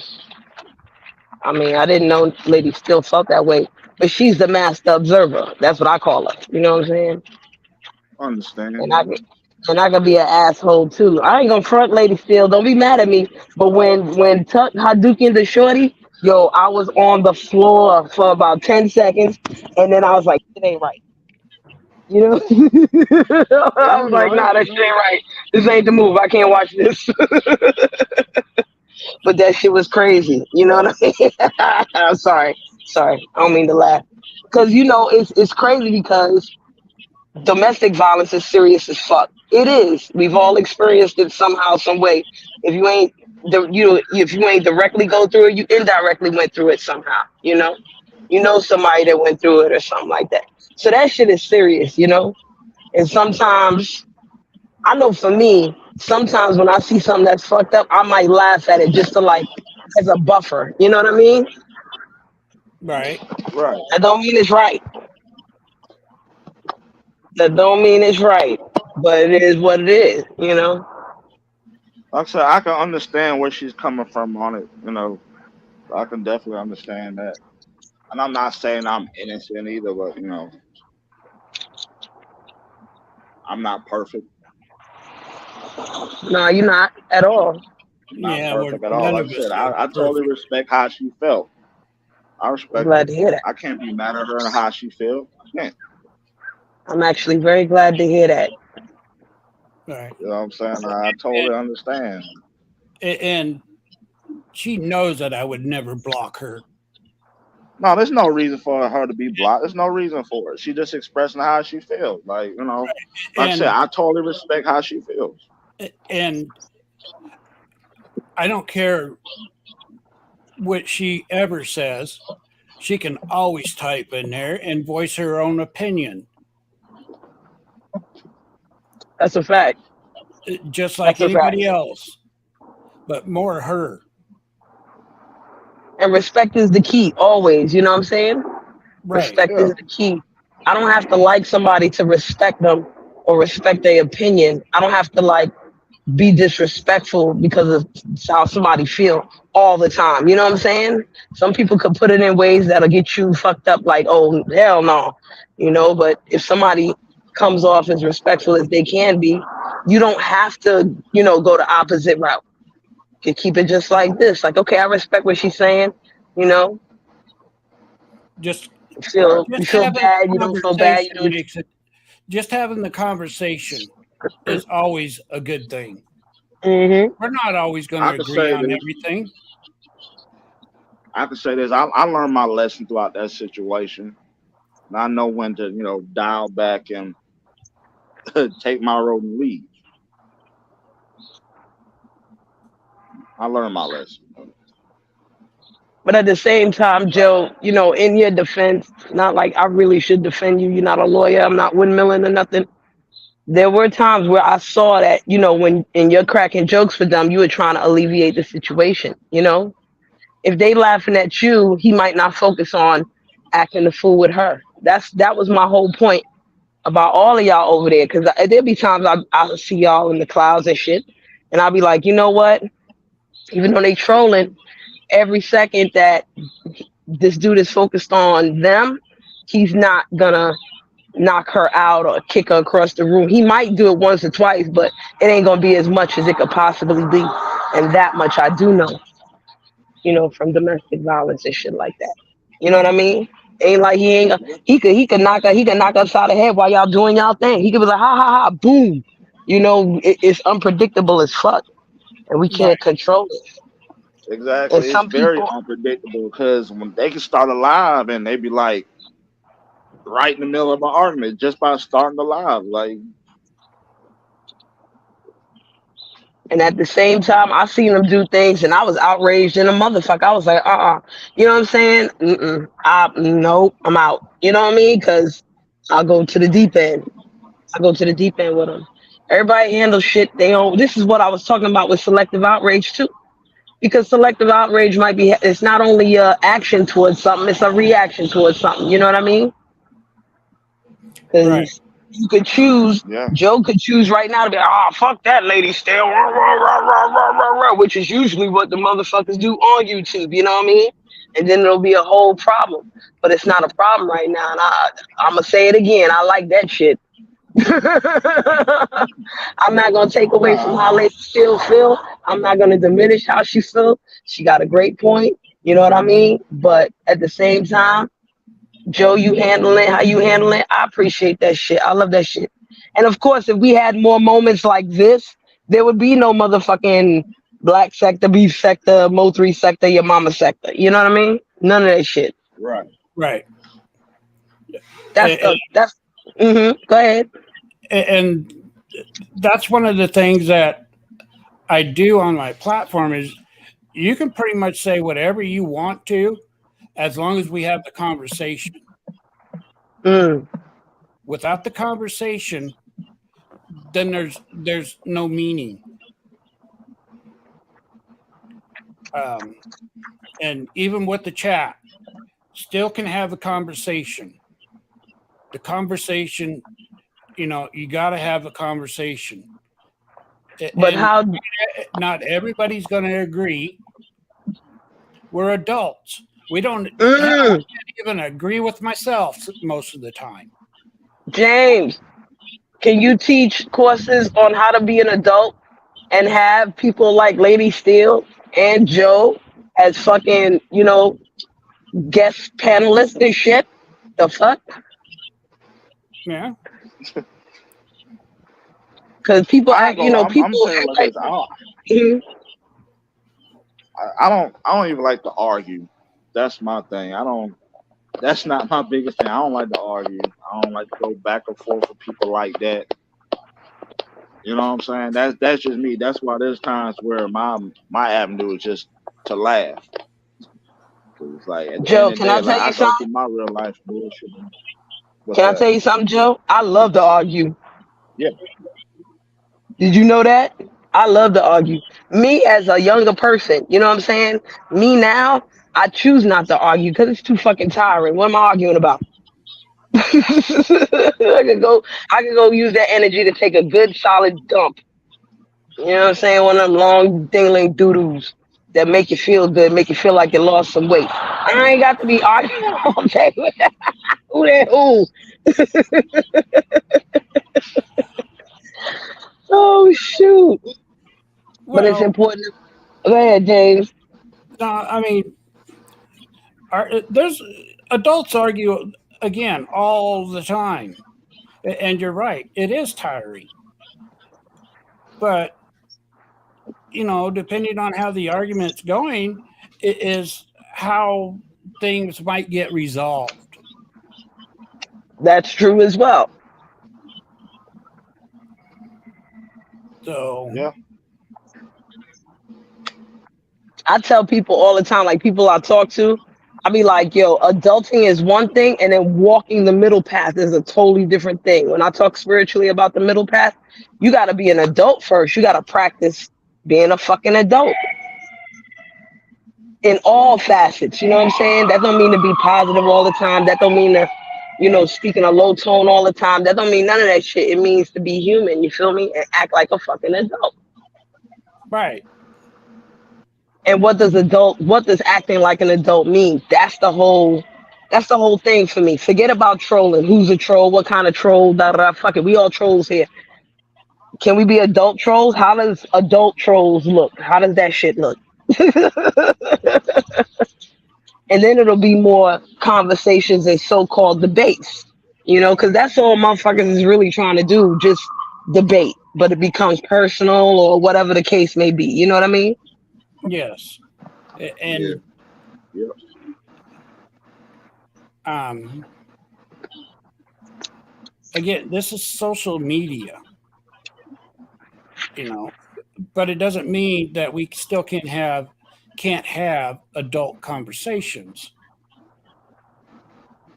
I mean, I didn't know ladies still felt that way, but she's the master observer. That's what I call her. You know what I'm saying? And I Understand. can, and I can be an asshole too. I ain't gonna front, lady. Still, don't be mad at me. But when Tuck Hadouken the shorty, yo, I was on the floor for about 10 seconds, and then I was like, it ain't right. You know, It I was ain't like, right. nah, that shit ain't right. This ain't the move. I can't watch this. But that shit was crazy. You know what I mean? I'm sorry. I don't mean to laugh. Because it's crazy because domestic violence is serious as fuck. It is. We've all experienced it somehow, some way. If you ain't if you ain't directly go through it, you indirectly went through it somehow. You know somebody that went through it or something like that. So that shit is serious, you know. And sometimes I know for me, sometimes when I see something that's fucked up, I might laugh at it just to like as a buffer. You know what I mean? Right. Right. That don't mean it's right. That don't mean it's right. But it is what it is, you know? Like I said, I can understand where she's coming from on it. I can definitely understand that. And I'm not saying I'm innocent either, but I'm not perfect. No, you're not at all. I'm not Yeah. We're perfect at all. none Like I of said, us are I totally perfect. respect how she felt. I I'm respect glad it. to hear that. I can't be mad at her and how she feel. I can't. I'm actually very glad to hear that. Right. You know what I'm saying? I totally understand. And she knows that I would never block her. No, there's no reason for her to be blocked. There's no reason for it. She just expressing how she feels. Like I said, And I totally respect how she feels. and I don't care what she ever says. She can always type in there and voice her own opinion, That's a fact. just like That's a fact. anybody else, but more her. And respect is the key, always. You know what I'm saying? Right. Respect Yeah, is the key. I don't have to like somebody to respect them or respect their opinion. I don't have to like be disrespectful because of how somebody feel all the time. You know what I'm saying? Some people could put it in ways that'll get you fucked up like, oh hell no. But if somebody comes off as respectful as they can be, you don't have to, go the opposite route. You keep it just like this. Like, okay, I respect what she's saying, you know. Just You right. feel you just feel having the bad, you don't feel bad, you conversation do what makes it. Just having the conversation is always a good thing. you We're not always going I to could agree say on this. everything. I could say this. I learned my lesson throughout that situation. And I know when to, dial back and take my road and leave. I learned my lesson. But at the same time, Joe, in your defense, not like I really should defend you. You're not a lawyer. I'm not windmilling or nothing. There were times where I saw that, when and you're cracking jokes for them, you were trying to alleviate the situation. If they laughing at you, he might not focus on acting the fool with her. That was my whole point about all of y'all over there. Because there'll be times I see y'all in the clouds and shit, and I'll be like, you know what? Even though they trolling, every second that this dude is focused on them, he's not gonna knock her out or kick her across the room. He might do it once or twice, but it ain't gonna be as much as it could possibly be. And that much I do know, from domestic violence and shit like that. You know what I mean? Ain't like he ain't he could knock upside the head while y'all doing y'all thing. He could be like ha ha ha boom. It's unpredictable as fuck, and we Right. can't control it. And Exactly. It's some very people, unpredictable because when they can start a live and they be like right in the middle of an argument just by starting the live. Like, and at the same time, I seen them do things, and I was outraged in a motherfucker. I was like, you know what I'm saying? Nope, I'm out. You know what I mean? Because I'll go to the deep end. I go to the deep end with them. Everybody handles shit they own. This is what I was talking about with selective outrage too. Because selective outrage might be, it's not only a action towards something, it's a reaction towards something. You know what I mean? Right. Because you could choose, Yeah. Joe could choose right now to be, oh, fuck that lady still, rah, rah, rah, rah, rah, rah, rah, which is usually what the motherfuckers do on YouTube. You know what I mean? And then it'll be a whole problem. But it's not a problem right now. And I'm going to say it again. I like that shit. I'm not gonna take away from Nah. how Lady still feel. I'm not gonna diminish how she feel. She got a great point. You know what I mean? But at the same time, Joe, you handling how you handling. I appreciate that shit. I love that shit. And of course, if we had more moments like this, there would be no motherfucking black sector, beef sector, Mo3 sector, your mama sector. You know what I mean? None of that shit. Right. Right. That's And, that's. Go ahead. and that's one of the things that I do on my platform is you can pretty much say whatever you want to as long as we have the conversation. Mm. Without the conversation, then there's no meaning. And even with the chat, still can have a conversation. The conversation, you got to have a conversation. But And how? not everybody's going to agree. We're adults. We don't hell, I can't even agree with myself most of the time. James, can you teach courses on how to be an adult and have people like Lady Steele and Joe as fucking, guest panelists and shit? The fuck? Yeah. Because people I act, ain't gonna. I'm people saying act like like, this. Mhm. I don't even like to argue. That's my thing. That's not my biggest thing. I don't like to argue. I don't like to go back and forth with people like that. You know what I'm saying? That's just me. That's why there's times where my avenue is just to laugh. 'Cause it's like at the end Joe, of the can day, I like tell I you go something? through my real life bullshit. What's Can I that? tell you something, Joe? I love to argue. Yeah. Did you know that? I love to argue. Me as a younger person, you know what I'm saying? Me now, I choose not to argue because it's too fucking tiring. What am I arguing about? I could go use that energy to take a good solid dump. You know what I'm saying? One of them long dingling doodles that make you feel good, make you feel like you lost some weight. I ain't got to be arguing all day with that. Who that who? Oh shoot. But it's Well, important. Go ahead, James. no, I mean, there's adults argue again all the time. And you're right, it is tiring. But, depending on how the argument's going, it is how things might get resolved. That's true as well. So, Yeah. I tell people all the time, like people I talk to, I be like, yo, adulting is one thing, and then walking the middle path is a totally different thing. When I talk spiritually about the middle path, you got to be an adult first. You got to practice being a fucking adult in all facets. You know what I'm saying? That don't mean to be positive all the time. That don't mean to, speak in a low tone all the time. That don't mean none of that shit. It means to be human. You feel me? And act like a fucking adult. right. And what does acting like an adult mean? That's the whole thing for me. Forget about trolling. Who's a troll? What kind of troll? Da da da. Fuck it. We all trolls here. Can we be adult trolls? How does adult trolls look? How does that shit look? And then it'll be more conversations and so-called debates. Because that's all motherfuckers is really trying to do, just debate. But it becomes personal or whatever the case may be. You know what I mean? Yes. Yeah. And Yeah. again, this is social media, but it doesn't mean that we still can't have adult conversations.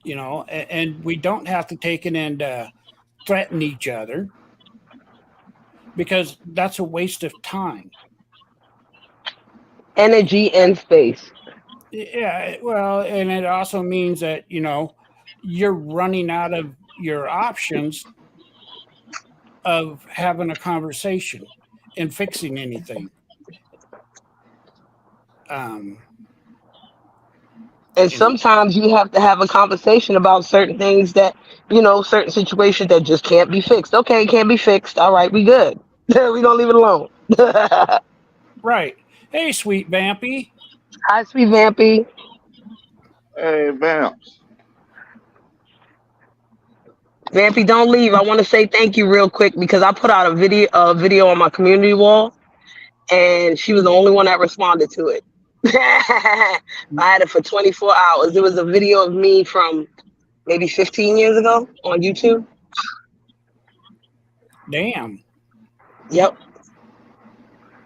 you know, and we don't have to take it and threaten each other because that's a waste of time. Energy and space. Yeah, well, and it also means that, you know, you're running out of your options of having a conversation and fixing anything. Um, And you know, sometimes you have to have a conversation about certain things that, certain situations that just can't be fixed. Okay, can't be fixed. All right, we good. We gonna leave it alone. right. Hey, sweet Vampy. Hi, sweet Vampy. Hey, Vamps. Vampy, don't leave. I want to say thank you real quick because I put out a video on my community wall, and she was the only one that responded to it. I had it for 24 hours. It was a video of me from maybe 15 years ago on YouTube. Damn. Yep.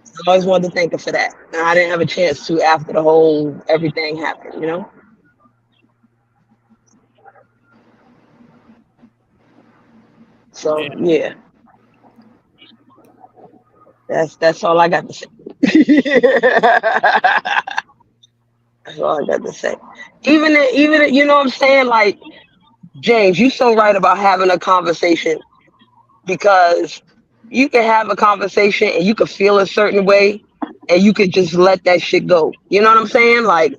I always wanted to thank her for that. And I didn't have a chance to after the whole everything happened. So yeah. That's all I got to say. That's all I got to say. Even you know what I'm saying? Like, James, you're so right about having a conversation because you can have a conversation and you can feel a certain way and you could just let that shit go. You know what I'm saying? Like,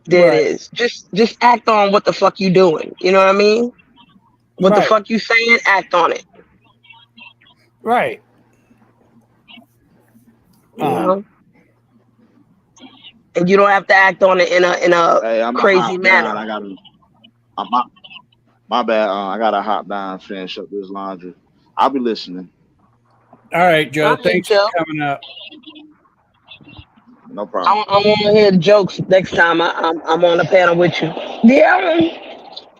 there Right. it is. Just act on what the fuck you doing. You know what I mean? What the Right. fuck you saying? Act on it. Right. You know? And you don't have to act on it in a Hey, I'm a crazy hop down. manner. My bad. I gotta hop down and finish up this laundry. I'll be listening. All right, Joe. All right, Thanks for Joe. coming up. No problem. I want to hear jokes next time I'm on the panel with you. Yeah.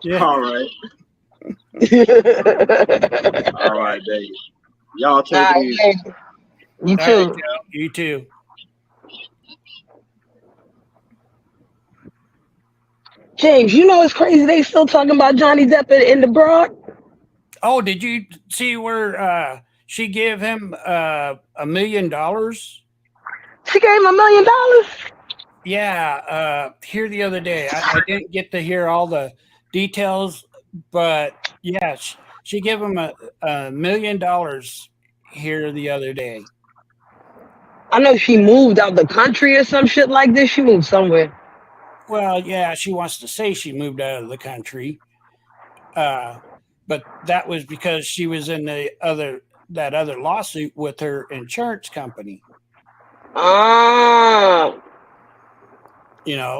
Yeah. All right. All right, Dave. Y'all All take it right, easy. hey, you All right, too. Joe. You too. James, it's crazy. They still talking about Johnny Depp in the broad. Oh, did you see where she gave him $1 million? She gave him $1 million. Yeah, here the other day. I didn't get to hear all the details, but yeah, she gave him $1 million here the other day. I know she moved out the country or some shit like this. She moved somewhere. Well, yeah, she wants to say she moved out of the country, but that was because she was in that other lawsuit with her insurance company. Ah.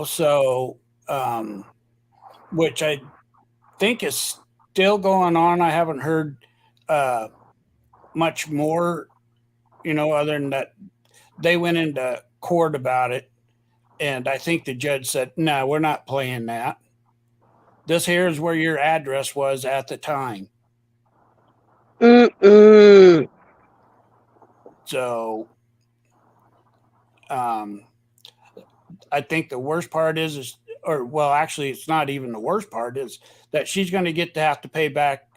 So which I think is still going on. I haven't heard much more, other than that they went into court about it. And I think the judge said, no, we're not playing that. This here is where your address was at the time. Mm-mm. So I think the worst part is, actually, it's not even the worst part, is that she's going to have to pay back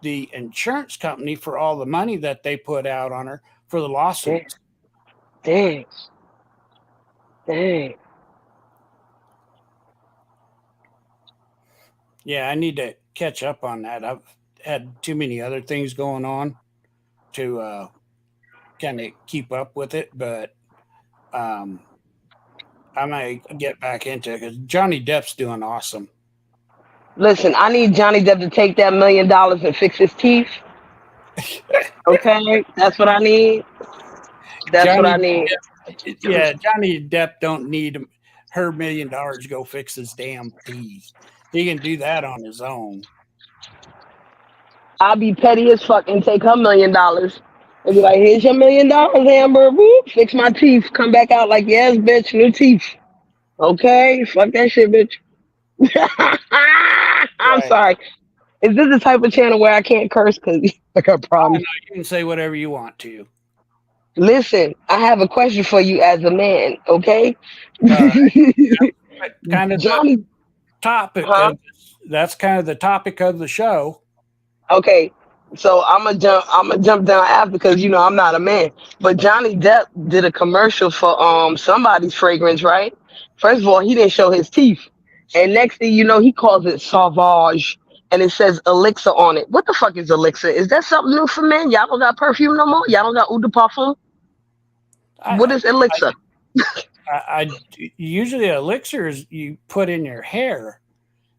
the insurance company for all the money that they put out on her for the lawsuits. Dang. Yeah, I need to catch up on that. I've had too many other things going on to kind of keep up with it, but I might get back into it because Johnny Depp's doing awesome. Listen, I need Johnny Depp to take that $1 million and fix his teeth. Okay, that's what I need. That's what I need. Yeah, Johnny Depp don't need her $1 million to go fix his damn teeth. He can do that on his own. I'll be petty as fuck and take her $1 million and be like, here's your $1 million, Amber. Whoop, fix my teeth. Come back out like, yes, bitch, new teeth. Okay, fuck that shit, bitch. I'm sorry. Is this the type of channel where I can't curse? Because I got problems. No, you can say whatever you want to. Listen, I have a question for you as a man, okay? Kind of Johnny topic. Huh? That's kind of the topic of the show. Okay, so I'm gonna jump down after because I'm not a man. But Johnny Depp did a commercial for somebody's fragrance, right? First of all, he didn't show his teeth, and next thing you know, he calls it Sauvage, and it says Elixir on it. What the fuck is Elixir? Is that something new for men? Y'all don't got perfume no more. Y'all don't got eau de parfum. What I, is Elixir? usually elixirs you put in your hair.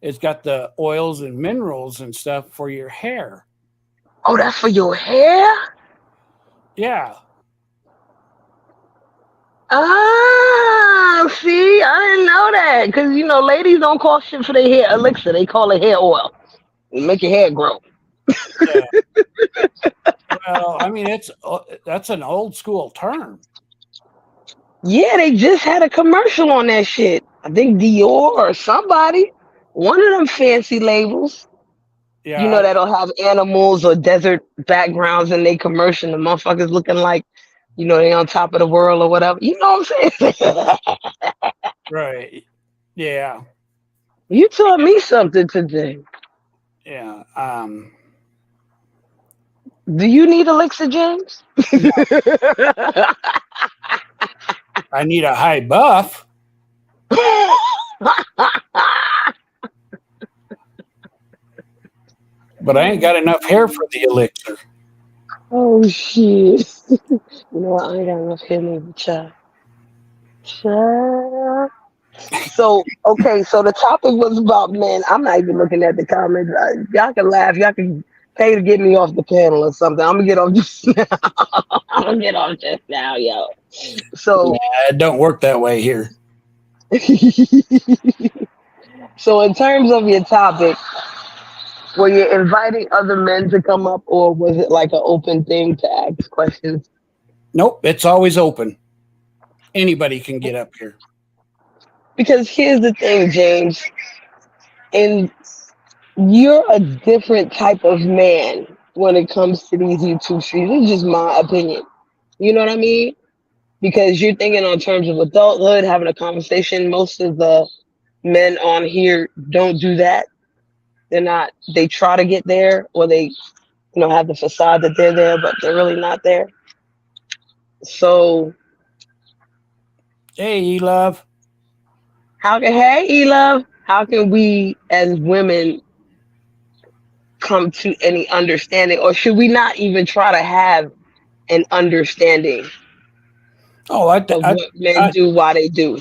It's got the oils and minerals and stuff for your hair. Oh, that's for your hair. Yeah. Ah, see, I didn't know that because ladies don't call shit for their hair elixir. They call it hair oil. It make your hair grow. Yeah. Well, I mean, that's an old school term. Yeah, they just had a commercial on that shit. I think Dior or somebody, one of them fancy labels. Yeah. That'll have animals or desert backgrounds in they commercial. The motherfuckers looking like, they on top of the world or whatever. You know what I'm saying? Right. Yeah. You taught me something today. Yeah. Do you need elixir, James? I need a high buff. But I ain't got enough hair for the elixir. Oh shit! You know what? I ain't got enough hair maybe, child. Child. So okay, so the topic was about men. I'm not even looking at the comments. Y'all can laugh. Y'all can pay to get me off the panel or something. I'm gonna get off just now. I'm gonna get off just now, yo. So, It don't work that way here. so in terms of your topic, were you inviting other men to come up, or was it like an open thing to ask questions? Nope, it's always open. Anybody can get up here. Because here's the thing, James, and you're a different type of man when it comes to these YouTube streams. It's just my opinion. You know what I mean? Because you're thinking on terms of adulthood, having a conversation. Most of the men on here don't do that. They're not. They try to get there, or they, have the facade that they're there, but they're really not there. So, Hey, love. hey, love, how can we as women come to any understanding, or should we not even try to have an understanding Oh, of what men do, why they do?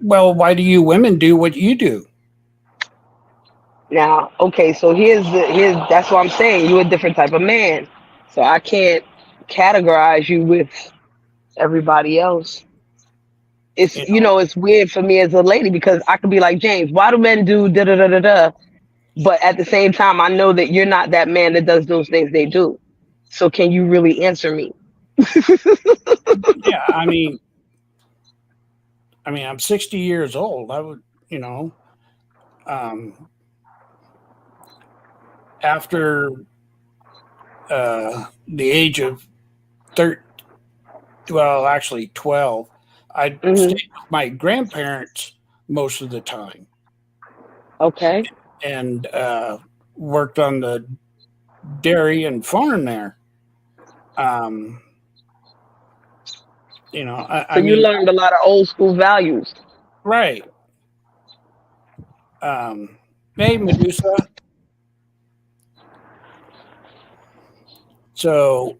Well, why do you women do what you do? Now, okay, so here's that's what I'm saying. You're a different type of man, so I can't categorize you with everybody else. It's it's weird for me as a lady because I could be like, James, why do men do da da da da da? But at the same time, I know that you're not that man that does those things they do. So can you really answer me? Yeah, I mean, I'm 60 years old. I would, after the age of 13, well, actually 12, I stayed with my grandparents most of the time. Okay. And worked on the dairy and farm there. So you learned a lot of old school values. Right. Hey, Medusa. So,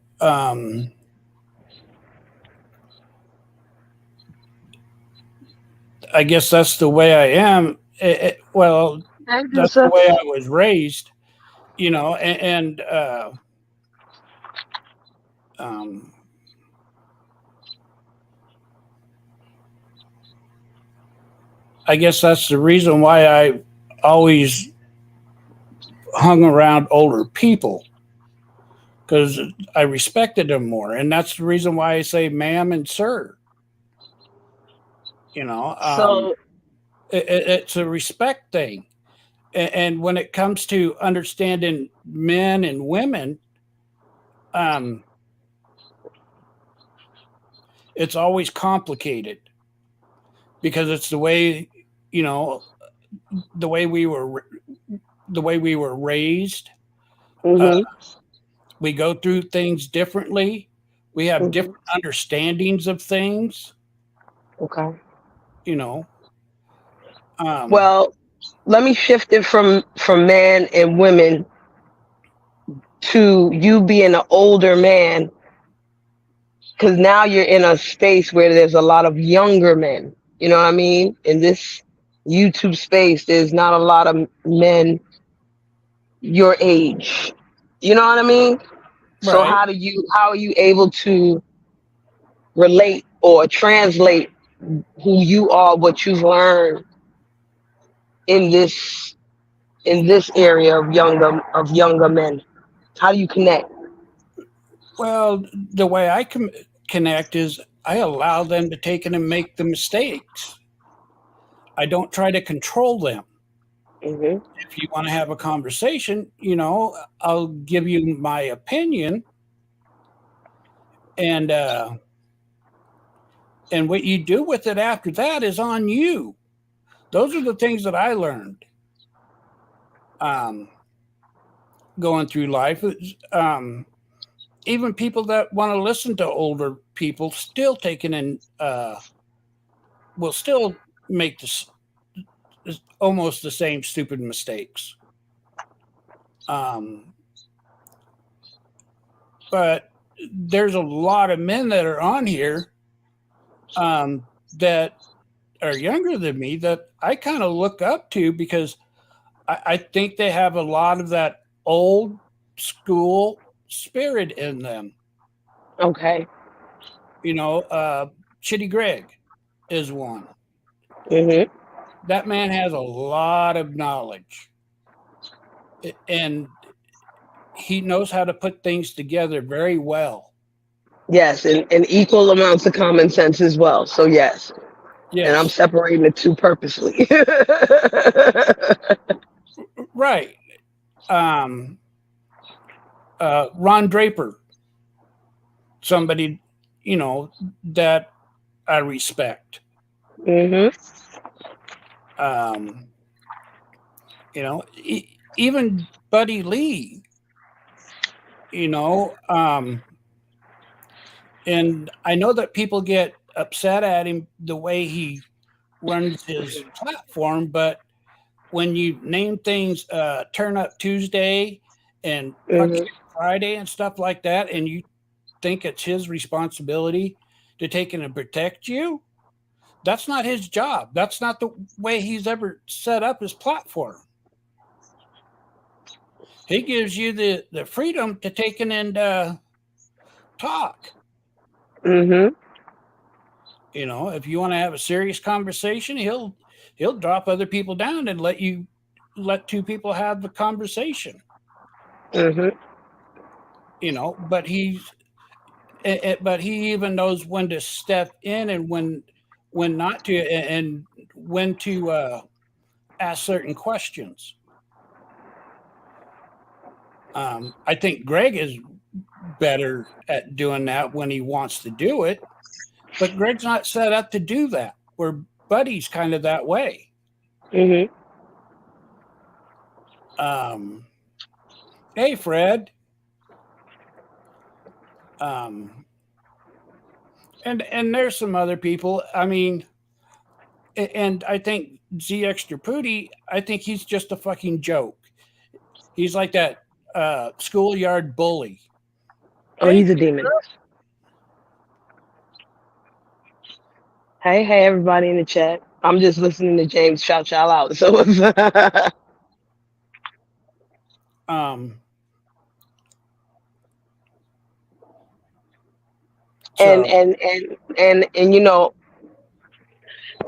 I guess that's the way I am. Well, that's the way I was raised, and I guess that's the reason why I always hung around older people, because I respected them more. And that's the reason why I say ma'am and sir. So it's a respect thing. And when it comes to understanding men and women, it's always complicated because it's the way, you know, the way we were raised. Mm-hmm. We go through things differently. We have Mm-hmm. different understandings of things. Okay. You know, um, Well, let me shift it from man and women to you being an older man, because now you're in a space where there's a lot of younger men. You know what I mean? In this YouTube space, there's not a lot of men your age. You know what I mean? So right. how are you able to relate or translate who you are, what you've learned in this area of younger men? How do you connect? Well, the way I connect is I allow them to take it and make the mistakes. I don't try to control them. Hmm. If you want to have a conversation, I'll give you my opinion, and what you do with it after that is on you. Those are the things that I learned um, going through life. Even people that want to listen to older people still taking in will still make this almost the same stupid mistakes. Um, but there's a lot of men that are on here that are younger than me that I kind of look up to because I think they have a lot of that old school spirit in them. Okay. Chitty Greg is one. Hmm. That man has a lot of knowledge, and he knows how to put things together very well. Yes, and equal amounts of common sense as well. So yes, and I'm Yes, separating the two purposely. right. Um, Ron Draper, somebody that I respect. Hmm. Um, even Buddy Lee. And I know that people get upset at him the way he runs his platform, but when you name things Turn Up Tuesday and Fuck Hmm. You Friday and stuff like that, and you think it's his responsibility to take in and protect you, that's not his job. That's not the way he's ever set up his platform. He gives you the freedom to take in and talk. Hmm. If you want to have a serious conversation, he'll drop other people down and let two people have the conversation. Hmm. But he even knows when to step in and when not to, and when to ask certain questions. I think Greg is better at doing that when he wants to do it, but Greg's not set up to do that. Where Buddy's kind of that way. Hmm. Hey, Fred. Um, and there's some other people. I mean, and I think puooooty, I think he's just a fucking joke. He's like that schoolyard bully. Oh, Hey, he's a demon. Hey, everybody in the chat. I'm just listening to James shout y'all out. So, um, and so and and and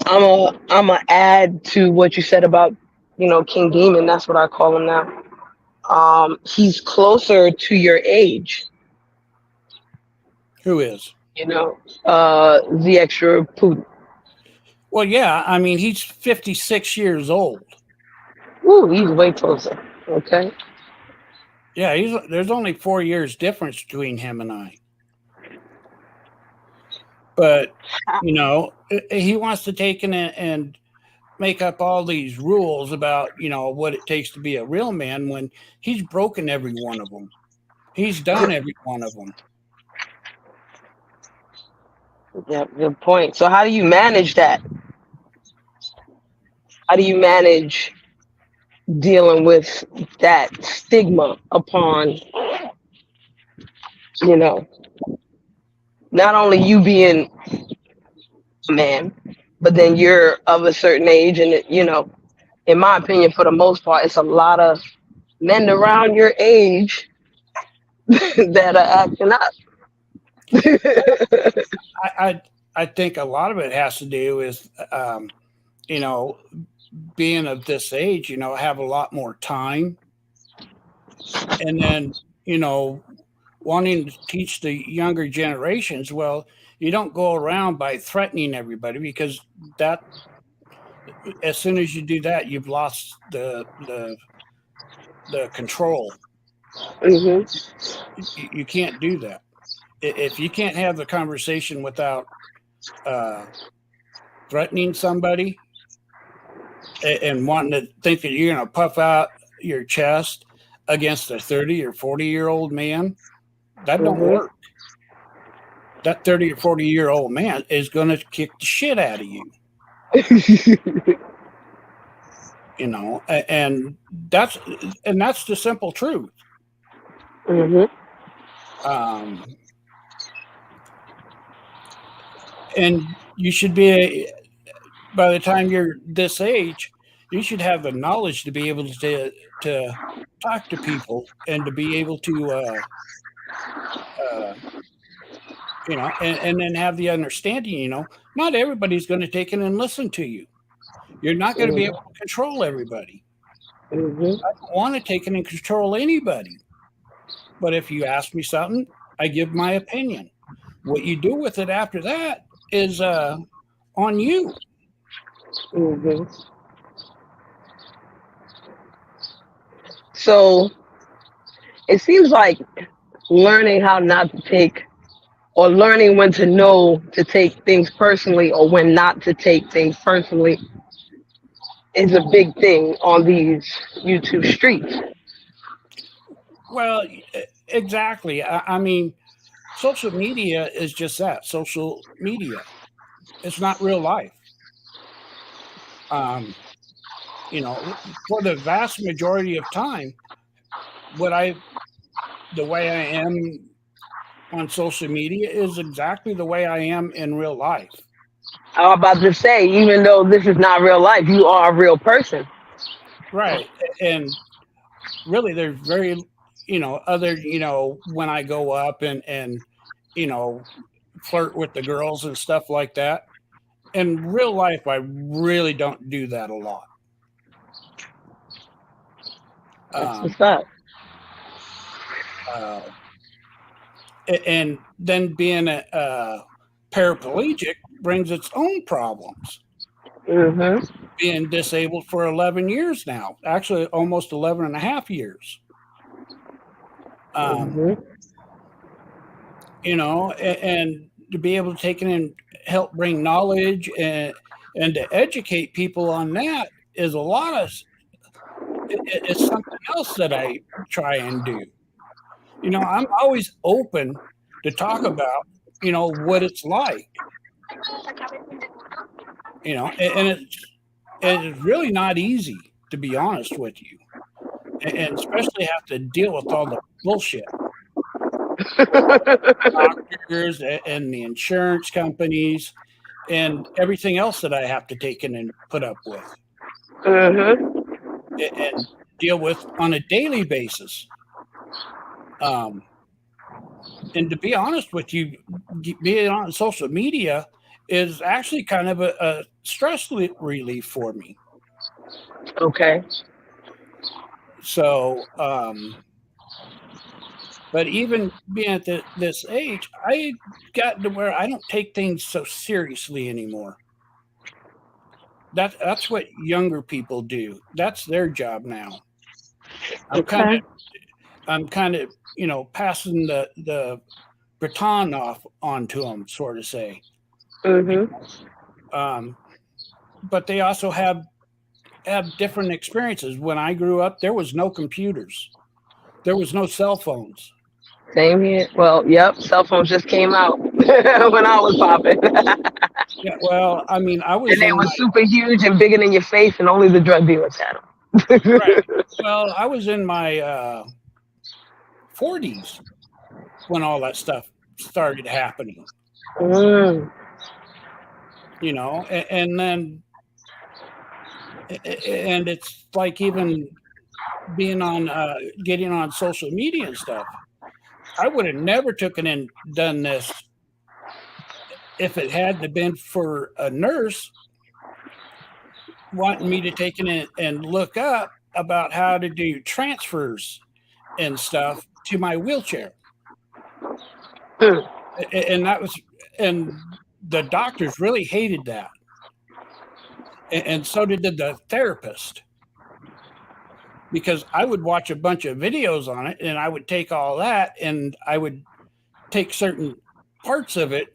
I'm a add to what you said about King Demon. That's what I call him now. He's closer to your age. who is? The extra Putin. Well, yeah. I mean, he's 56 years old. Ooh, he's way closer. Okay. Yeah, there's only 4 years difference between him and I. But he wants to take in and make up all these rules about, what it takes to be a real man when he's broken every one of them. He's done every one of them. Yeah, good point. So how do you manage that? How do you manage dealing with that stigma upon, you know, not only you being a man, but then you're of a certain age, and in my opinion, for the most part, it's a lot of men around your age that are acting up. I think a lot of it has to do with, being of this age, have a lot more time. And then, wanting to teach the younger generations, well, you don't go around by threatening everybody, because that, as soon as you do that, you've lost the control. You can't do that. If you can't have the conversation without threatening somebody and wanting to think that you're going to puff out your chest against a 30 or 40-year-old man, that don't work. That 30 or 40-year-old man is going to kick the shit out of you. And that's the simple truth. And you should be, by the time you're this age, you should have the knowledge to be able to talk to people and to be able to, and then have the understanding, not everybody's going to take it and listen to you. You're not going to be able to control everybody. I don't want to take it and control anybody. But if you ask me something, I give my opinion. What you do with it after that is on you. So it seems like learning how not to take, or learning when to know to take things personally or when not to take things personally, is a big thing on these YouTube streets. Well, exactly. I mean, social media is just that, social media. It's not real life. For the vast majority of time, the way I am on social media is exactly the way I am in real life. I was about to say, even though this is not real life, you are a real person. Right. And really, there's very, other, when I go up and flirt with the girls and stuff like that. In real life, I really don't do that a lot. That's what's up. And then being a paraplegic brings its own problems. Being disabled for 11 years now, actually almost 11 and a half years. And to be able to take it and help bring knowledge and to educate people on that is a lot of, it's something else that I try and do. I'm always open to talk about, what it's like, and it's really not easy, to be honest with you, and especially have to deal with all the bullshit. Doctors and the insurance companies and everything else that I have to take in and put up with and deal with on a daily basis. And to be honest with you, being on social media is actually kind of a stress relief for me. Okay. So, but even being at this age, I got to where I don't take things so seriously anymore. That's what younger people do. That's their job now. I'm kind of, passing the baton off onto them, sort of say. but they also have different experiences. When I grew up, there was no computers, there was no cell phones. Same here. Well, yep, cell phones just came out when I was popping. Yeah, well, I mean, I And was they in were my super huge and bigger than your face, and only the drug dealers had right. them. Well, I was in my 40s when all that stuff started happening. Mm. You know, and then and it's like even being on getting on social media and stuff. I would have never taken and done this if it hadn't been for a nurse wanting me to take it and look up about how to do transfers and stuff to my wheelchair. Mm. And that was, and the doctors really hated that. And so did the therapist, because I would watch a bunch of videos on it and I would take all that and I would take certain parts of it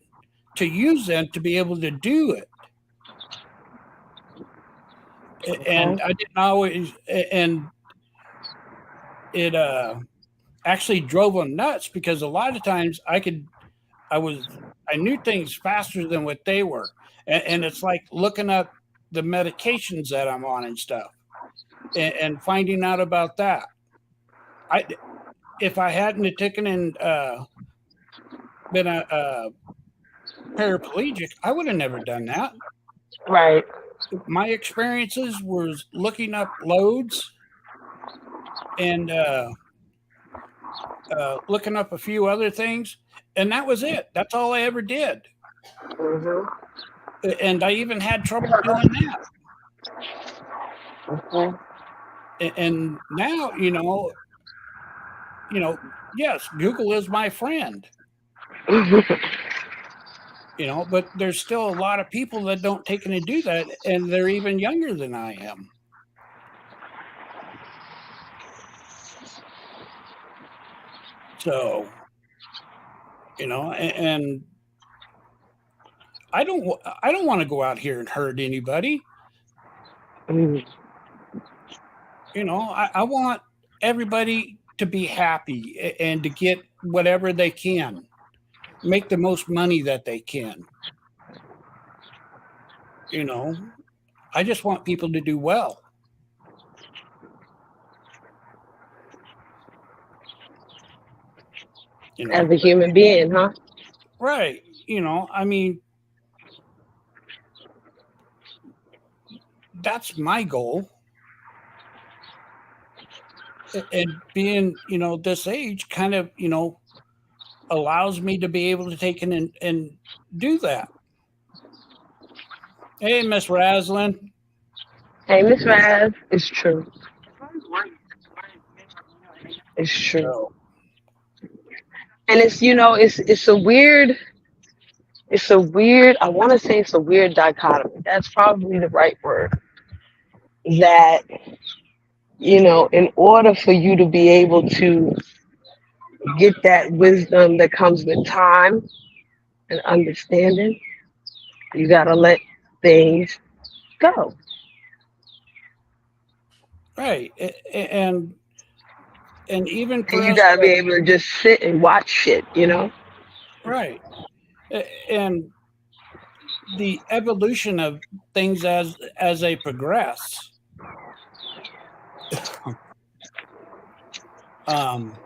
to use them to be able to do it. And Okay. I didn't always, and it actually drove them nuts, because a lot of times I knew things faster than what they were. And it's like looking up the medications that I'm on and stuff, and finding out about that. If I hadn't have taken and been a paraplegic, I would have never done that. Right. My experiences was looking up loads and looking up a few other things, and that was it. That's all I ever did. Hmm. And I even had trouble doing that. Okay. And now, yes, Google is my friend. But there's still a lot of people that don't take and do that, and they're even younger than I am. So, and I don't want to go out here and hurt anybody. Mm. I want everybody to be happy and to get whatever they can, make the most money that they can. I just want people to do well. As a human being, huh? Right. I mean, that's my goal. And being, this age kind of, allows me to be able to take in and do that. Hey, Miss Raslin. Hey, Miss Raz, it's true. It's true. So, And it's a weird, I want to say it's a weird dichotomy. That's probably the right word. That, in order for you to be able to get that wisdom that comes with time and understanding, you got to let things go. right. And even And for you us, got to be able to just sit and watch shit. right. And the evolution of things as they progress. um,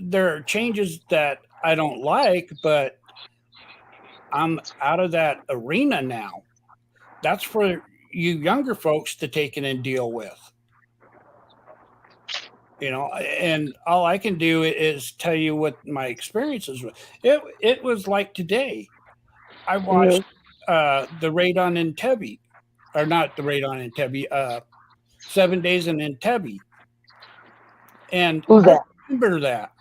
there are changes that I don't like, but I'm out of that arena now. That's for you younger folks to take in and deal with. And all I can do is tell you what my experiences were. It was like today. I Hmm. watched the raid on Entebbe, or not the raid on Entebbe, 7 days in Entebbe, and Who's I that? remember that.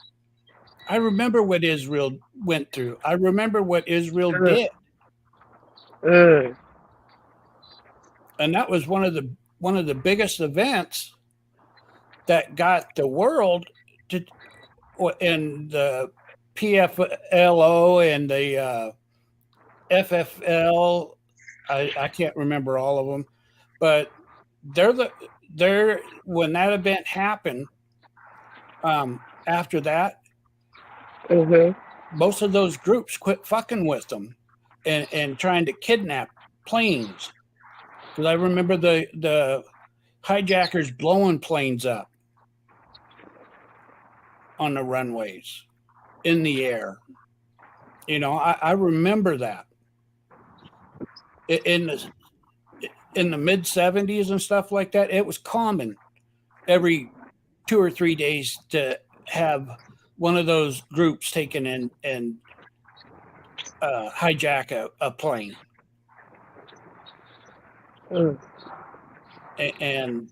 I remember what Israel went through. I remember what Israel Mm, did, mm, and that was one of the biggest events that got the world to, and the PFLO and the FFL. I can't remember all of them, but they're when that event happened. After that, most of those groups quit fucking with them and trying to kidnap planes. Because I remember the hijackers blowing planes up on the runways in the air. You know, I remember that in the mid 70s and stuff like that. It was common every 2 or 3 days to have one of those groups taken in and hijack a plane. And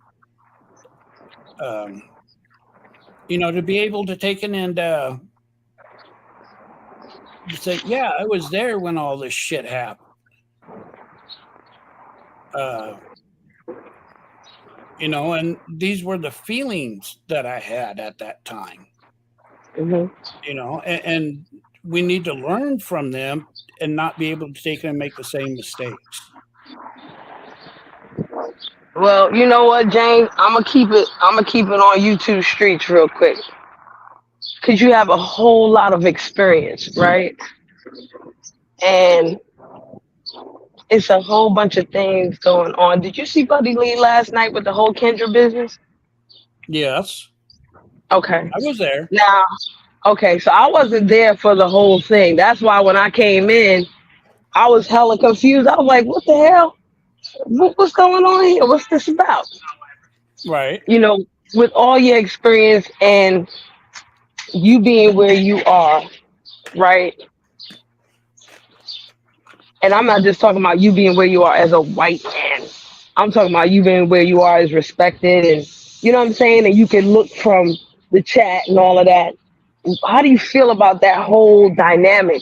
you know, to be able to take in and say, yeah, I was there when all this shit happened. You know, and these were the feelings that I had at that time. You know, and we need to learn from them and not be able to take and make the same mistakes. Well, you know what, James? I'm gonna keep it on YouTube streets real quick, cause you have a whole lot of experience, right? And it's a whole bunch of things going on. Did you see Buddy Lee last night with the whole Kendra business? Yes. Okay. I was there. Now, okay, so I wasn't there for the whole thing. That's why when I came in, I was hella confused. I was like, what the hell? What's going on here? What's this about? Right. You know, with all your experience and you being where you are, right? And I'm not just talking about you being where you are as a white man. I'm talking about you being where you are as respected, and you know what I'm saying? And you can look from the chat and all of that. How do you feel about that whole dynamic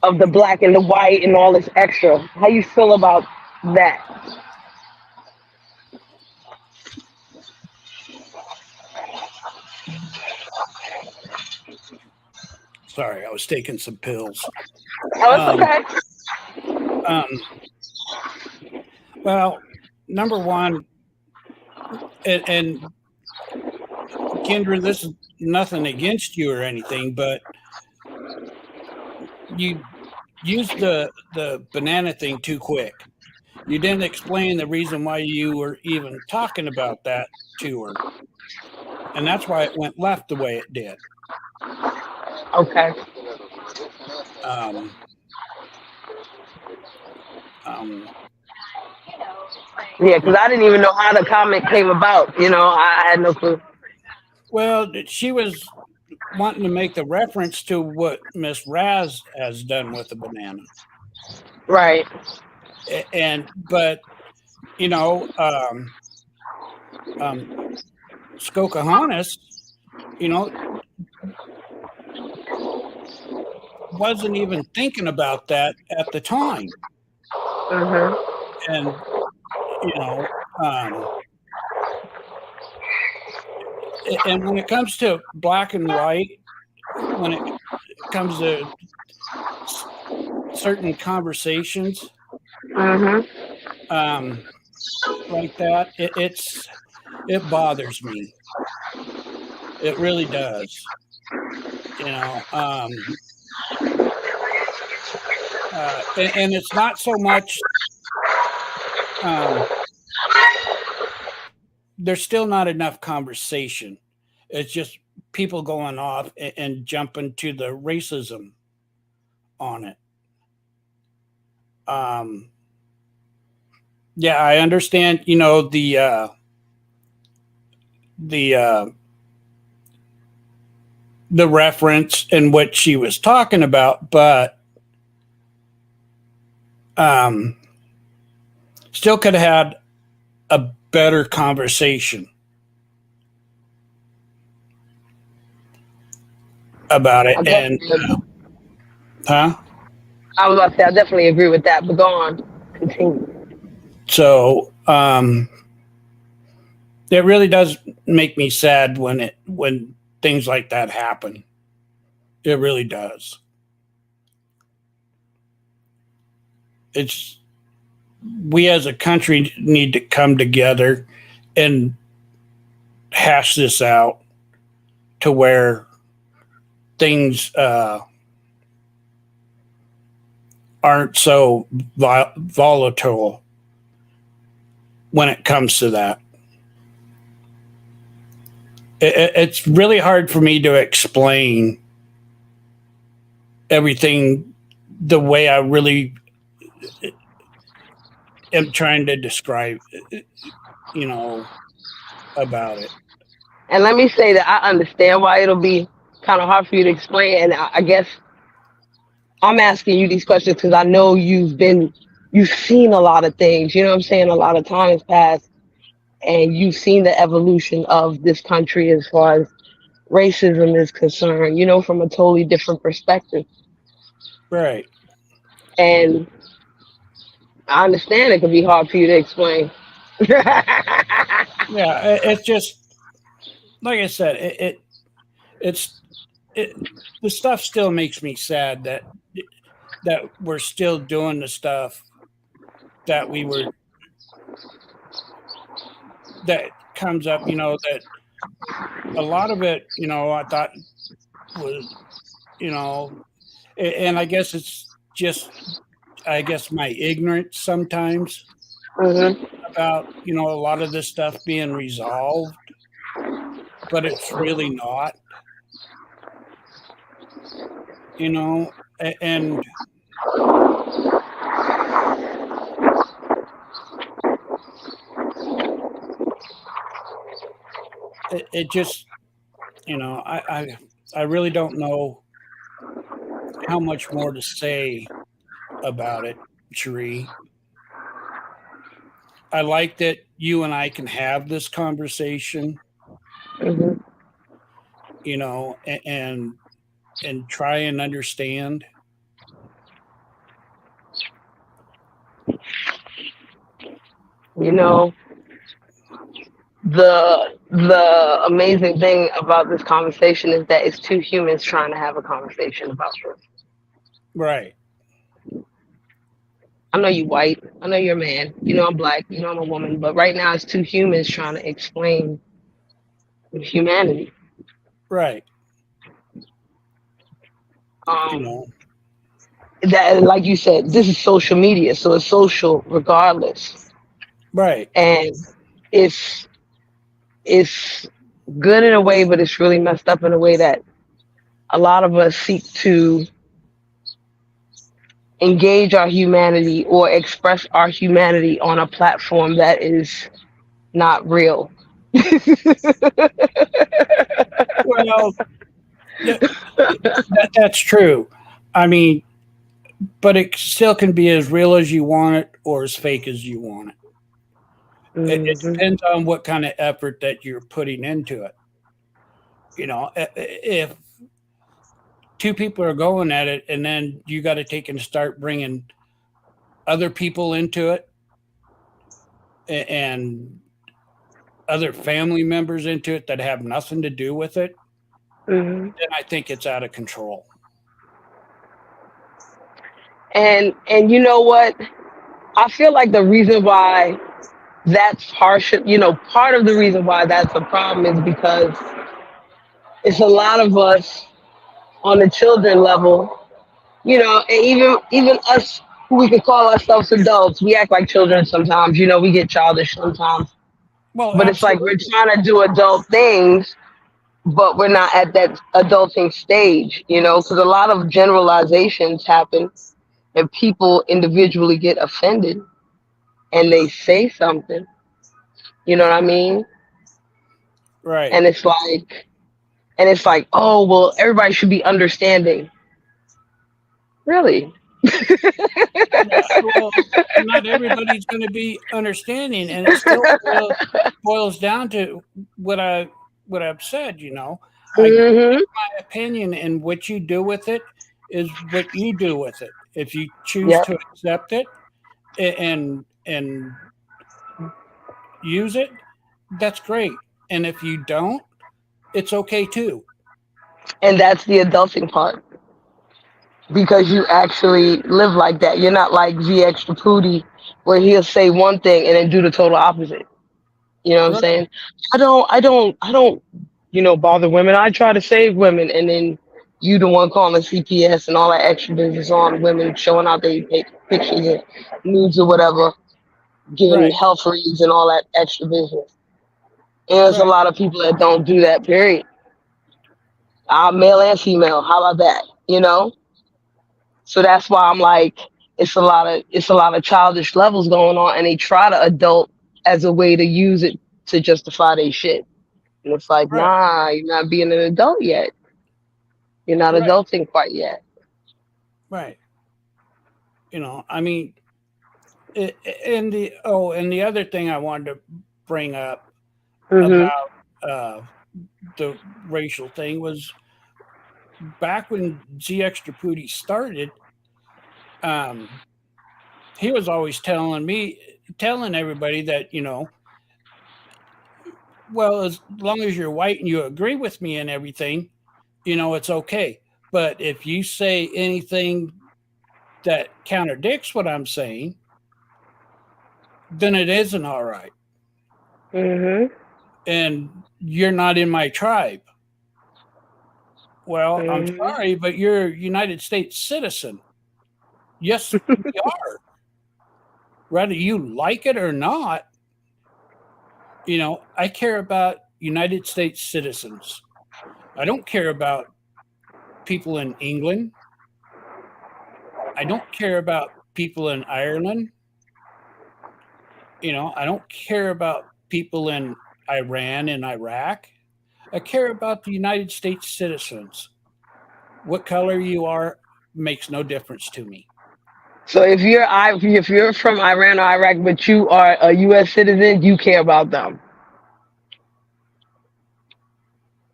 of the black and the white and all this extra? How you feel about that? Sorry, I was taking some pills. Oh, it's okay. Well, number one, and Kendra, this is nothing against you or anything, but you used the banana thing too quick. You didn't explain the reason why you were even talking about that to her. And that's why it went left the way it did. Okay. Yeah, because I didn't even know how the comment came about. You know, I had no clue. Well, she was wanting to make the reference to what Miss Raz has done with the banana. Right. But, you know, Skokohanis, you know, wasn't even thinking about that at the time. And, you know, and when it comes to black and white, when it comes to certain conversations, like that, it bothers me. It really does. You know, and it's not so much. There's still not enough conversation. It's just people going off and jumping to the racism on it. Yeah, I understand, you know, the reference and what she was talking about, but still could have had a better conversation about it. And I was about to say, I definitely agree with that, but go on, continue. So it really does make me sad when things like that happen. It really does. it's we as a country need to come together and hash this out to where things aren't so volatile when it comes to that. It's really hard for me to explain everything the way I really am trying to describe, about it. And let me say that I understand why it'll be kind of hard for you to explain. And I guess I'm asking you these questions because I know you've seen a lot of things. You know what I'm saying? A lot of time has passed, and you've seen the evolution of this country as far as racism is concerned, from a totally different perspective. Right. And I understand it could be hard for you to explain. Yeah, it's just like I said. The stuff still makes me sad that we're still doing the stuff that that comes up. That a lot of it, I thought was, and I guess it's just, my ignorance sometimes about, a lot of this stuff being resolved, but it's really not, and it just, I really don't know how much more to say about it, Cherie. I like that you and I can have this conversation, and try and understand. The amazing thing about this conversation is that it's two humans trying to have a conversation about this. Right. I know you white. I know you're a man. I'm black. I'm a woman. But right now, it's two humans trying to explain humanity. Right. That, like you said, this is social media, so it's social regardless. Right. And it's good in a way, but it's really messed up in a way that a lot of us seek to engage our humanity or express our humanity on a platform that is not real. Well, that's true. I mean, but it still can be as real as you want it or as fake as you want it. It depends on what kind of effort that you're putting into it. If two people are going at it and then you got to take and start bringing other people into it and other family members into it that have nothing to do with it, then I think it's out of control. And you know what? I feel like the reason why that's harsh, part of the reason why that's a problem is because it's a lot of us on the children level, and even us who we could call ourselves adults, we act like children sometimes, we get childish sometimes. Well, but it's like we're trying to do adult things, but we're not at that adulting stage, because a lot of generalizations happen and people individually get offended and they say something, you know what I mean? Right. And it's like, oh, well, everybody should be understanding. Really? Well, not everybody's going to be understanding, and it still boils down to what I've said. My opinion, and what you do with it is what you do with it. If you choose to accept it and use it, that's great. And if you don't, it's okay too. And that's the adulting part. because you actually live like that. You're not like the extra pooty where he'll say one thing and then do the total opposite. You know what I'm Right. saying? I don't, bother women. I try to save women, and then you the one calling CPS and all that extra business on women showing out their pictures and nudes or whatever, giving Right. health reads and all that extra business. And there's a Right. lot of people that don't do that. Period. Male and female. How about that? So that's why I'm like, it's a lot of childish levels going on, and they try to adult as a way to use it to justify their shit. And it's like, Right. nah, you're not being an adult yet. You're not Right. adulting quite yet. Right. I mean, and the other thing I wanted to bring up Mhm. about the racial thing was back when Z Extra Pooty started, um, he was always telling everybody that, well, as long as you're white and you agree with me and everything, it's okay. But if you say anything that contradicts what I'm saying, then it isn't all right. Mhm. And you're not in my tribe. Well, I'm Mhm. sorry, but you're a United States citizen. Yes, we are. Whether you like it or not, I care about United States citizens. I don't care about people in England. I don't care about people in Ireland. I don't care about people in Iran and Iraq. I care about the United States citizens. What color you are makes no difference to me. So if you're from Iran or Iraq, but you are a U.S. citizen, you care about them.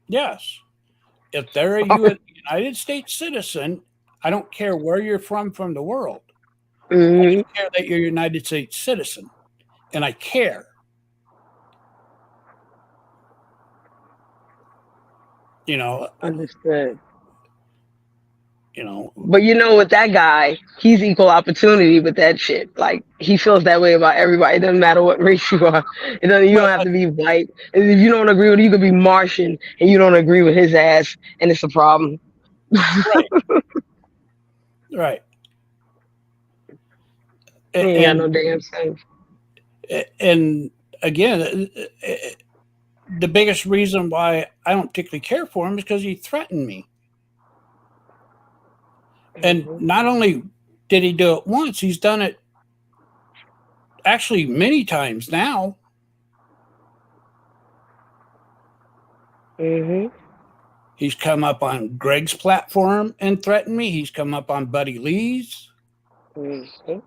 Yes. If they're a United States citizen, I don't care where you're from the world. I Mhm. just care that you're a United States citizen. And I care. You know, Understood. you know, But with that guy, he's equal opportunity with that shit. Like he feels that way about everybody. It doesn't matter what race you are. It doesn't. You well, don't have to be white. And if you don't agree with, you could be Martian, and you don't agree with his ass, and it's a problem. right, right. He ain't got no And damn sense. and again, the biggest reason why I don't particularly care for him is because he threatened me. And Mhm. not only did he do it once, he's done it actually many times now. Mhm. He's come up on Greg's platform and threatened me. He's come up on Buddy Lee's. Mhm.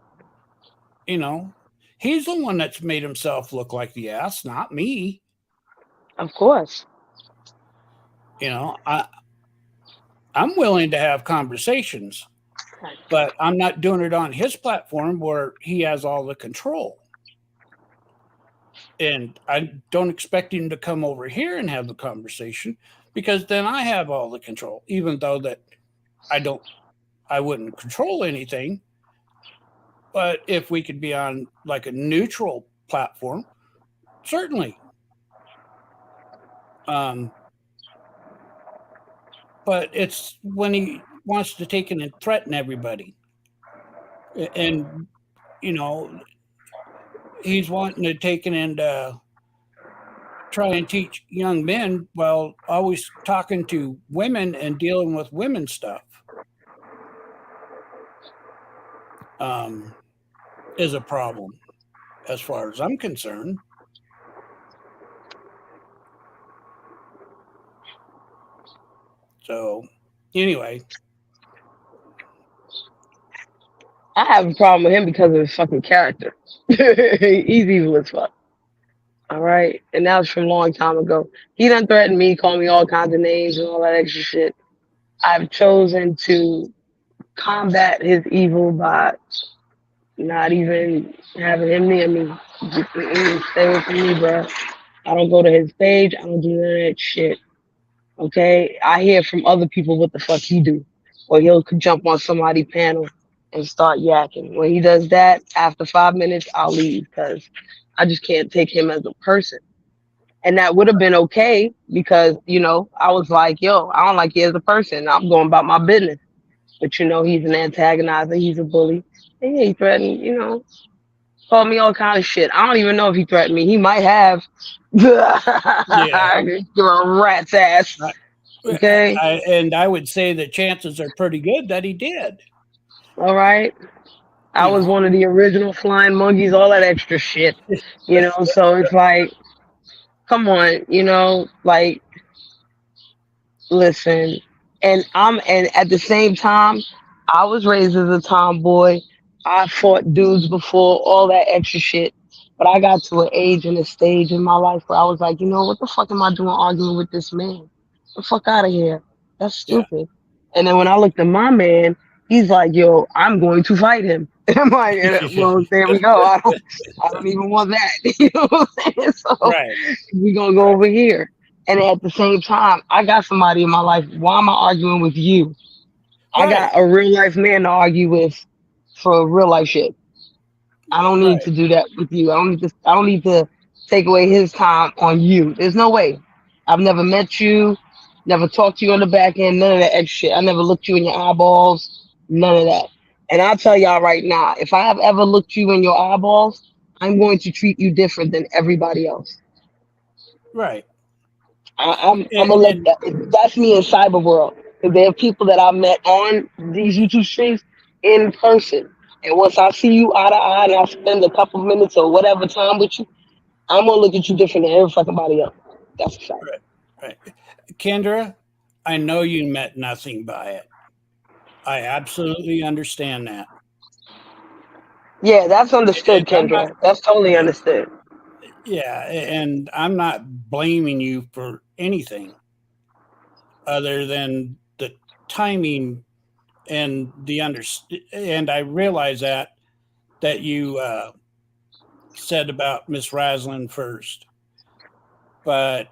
You know, he's the one that's made himself look like the ass, not me. Of course. You know, I'm willing to have conversations, but I'm not doing it on his platform where he has all the control. And I don't expect him to come over here and have the conversation because then I have all the control, even though that I don't, I wouldn't control anything. But if we could be on like a neutral platform, certainly. Um, but it's when he wants to take in and threaten everybody. And, you know, he's wanting to take in and try and teach young men while always talking to women and dealing with women stuff um, is a problem as far as I'm concerned. So, anyway, I have a problem with him because of his fucking character. He's evil as fuck. All right, and that was from a long time ago. He done threatened me, called me all kinds of names and all that extra shit. I've chosen to combat his evil by not even having him near me. Stay away from me, bro. I don't go to his page. I don't do none of that shit. Okay, I hear from other people what the fuck he do. or he'll jump on somebody's panel and start yakking. When he does that, after 5 minutes, I'll leave because I just can't take him as a person. And that would have been okay because, I was like, yo, I don't like you as a person. I'm going about my business. But, he's an antagonizer. He's a bully. And yeah, he threatened, called me all kind of shit. I don't even know if he threatened me. He might have. Give Yeah. a rat's ass. Okay. And I would say the chances are pretty good that he did. All right. I was one of the original flying monkeys, all that extra shit. So it's like, come on, like, listen. And at the same time, I was raised as a tomboy. I fought dudes before, all that extra shit. But I got to an age and a stage in my life where I was like, what the fuck am I doing arguing with this man? The fuck out of here. That's Yeah. stupid. And then when I looked at my man, he's like, yo, I'm going to fight him. And I'm like, well, there we go. I don't even want that. You know what I'm saying? So Right. we're gonna go over here. And at the same time, I got somebody in my life. Why am I arguing with you? I got a real life man to argue with for real life shit. I don't need to do that with you. I don't need to take away his time on you. There's no way. I've never met you, never talked to you on the back end, none of that extra shit. I never looked you in your eyeballs, none of that. And I'll tell y'all right now, if I have ever looked you in your eyeballs, I'm going to treat you different than everybody else. Right. I'm gonna let that's me in cyber world. Because there are people that I met on these YouTube streams in person. And once I see you eye to eye and I spend a couple minutes or whatever time with you, I'm gonna look at you different than every fucking body else. That's a fact. Right. Kendra, I know you meant nothing by it. I absolutely understand that. Yeah, that's understood, Kendra. That's totally understood. Yeah, and I'm not blaming you for anything other than the timing and and I realize that you said about Miss Raslin first, but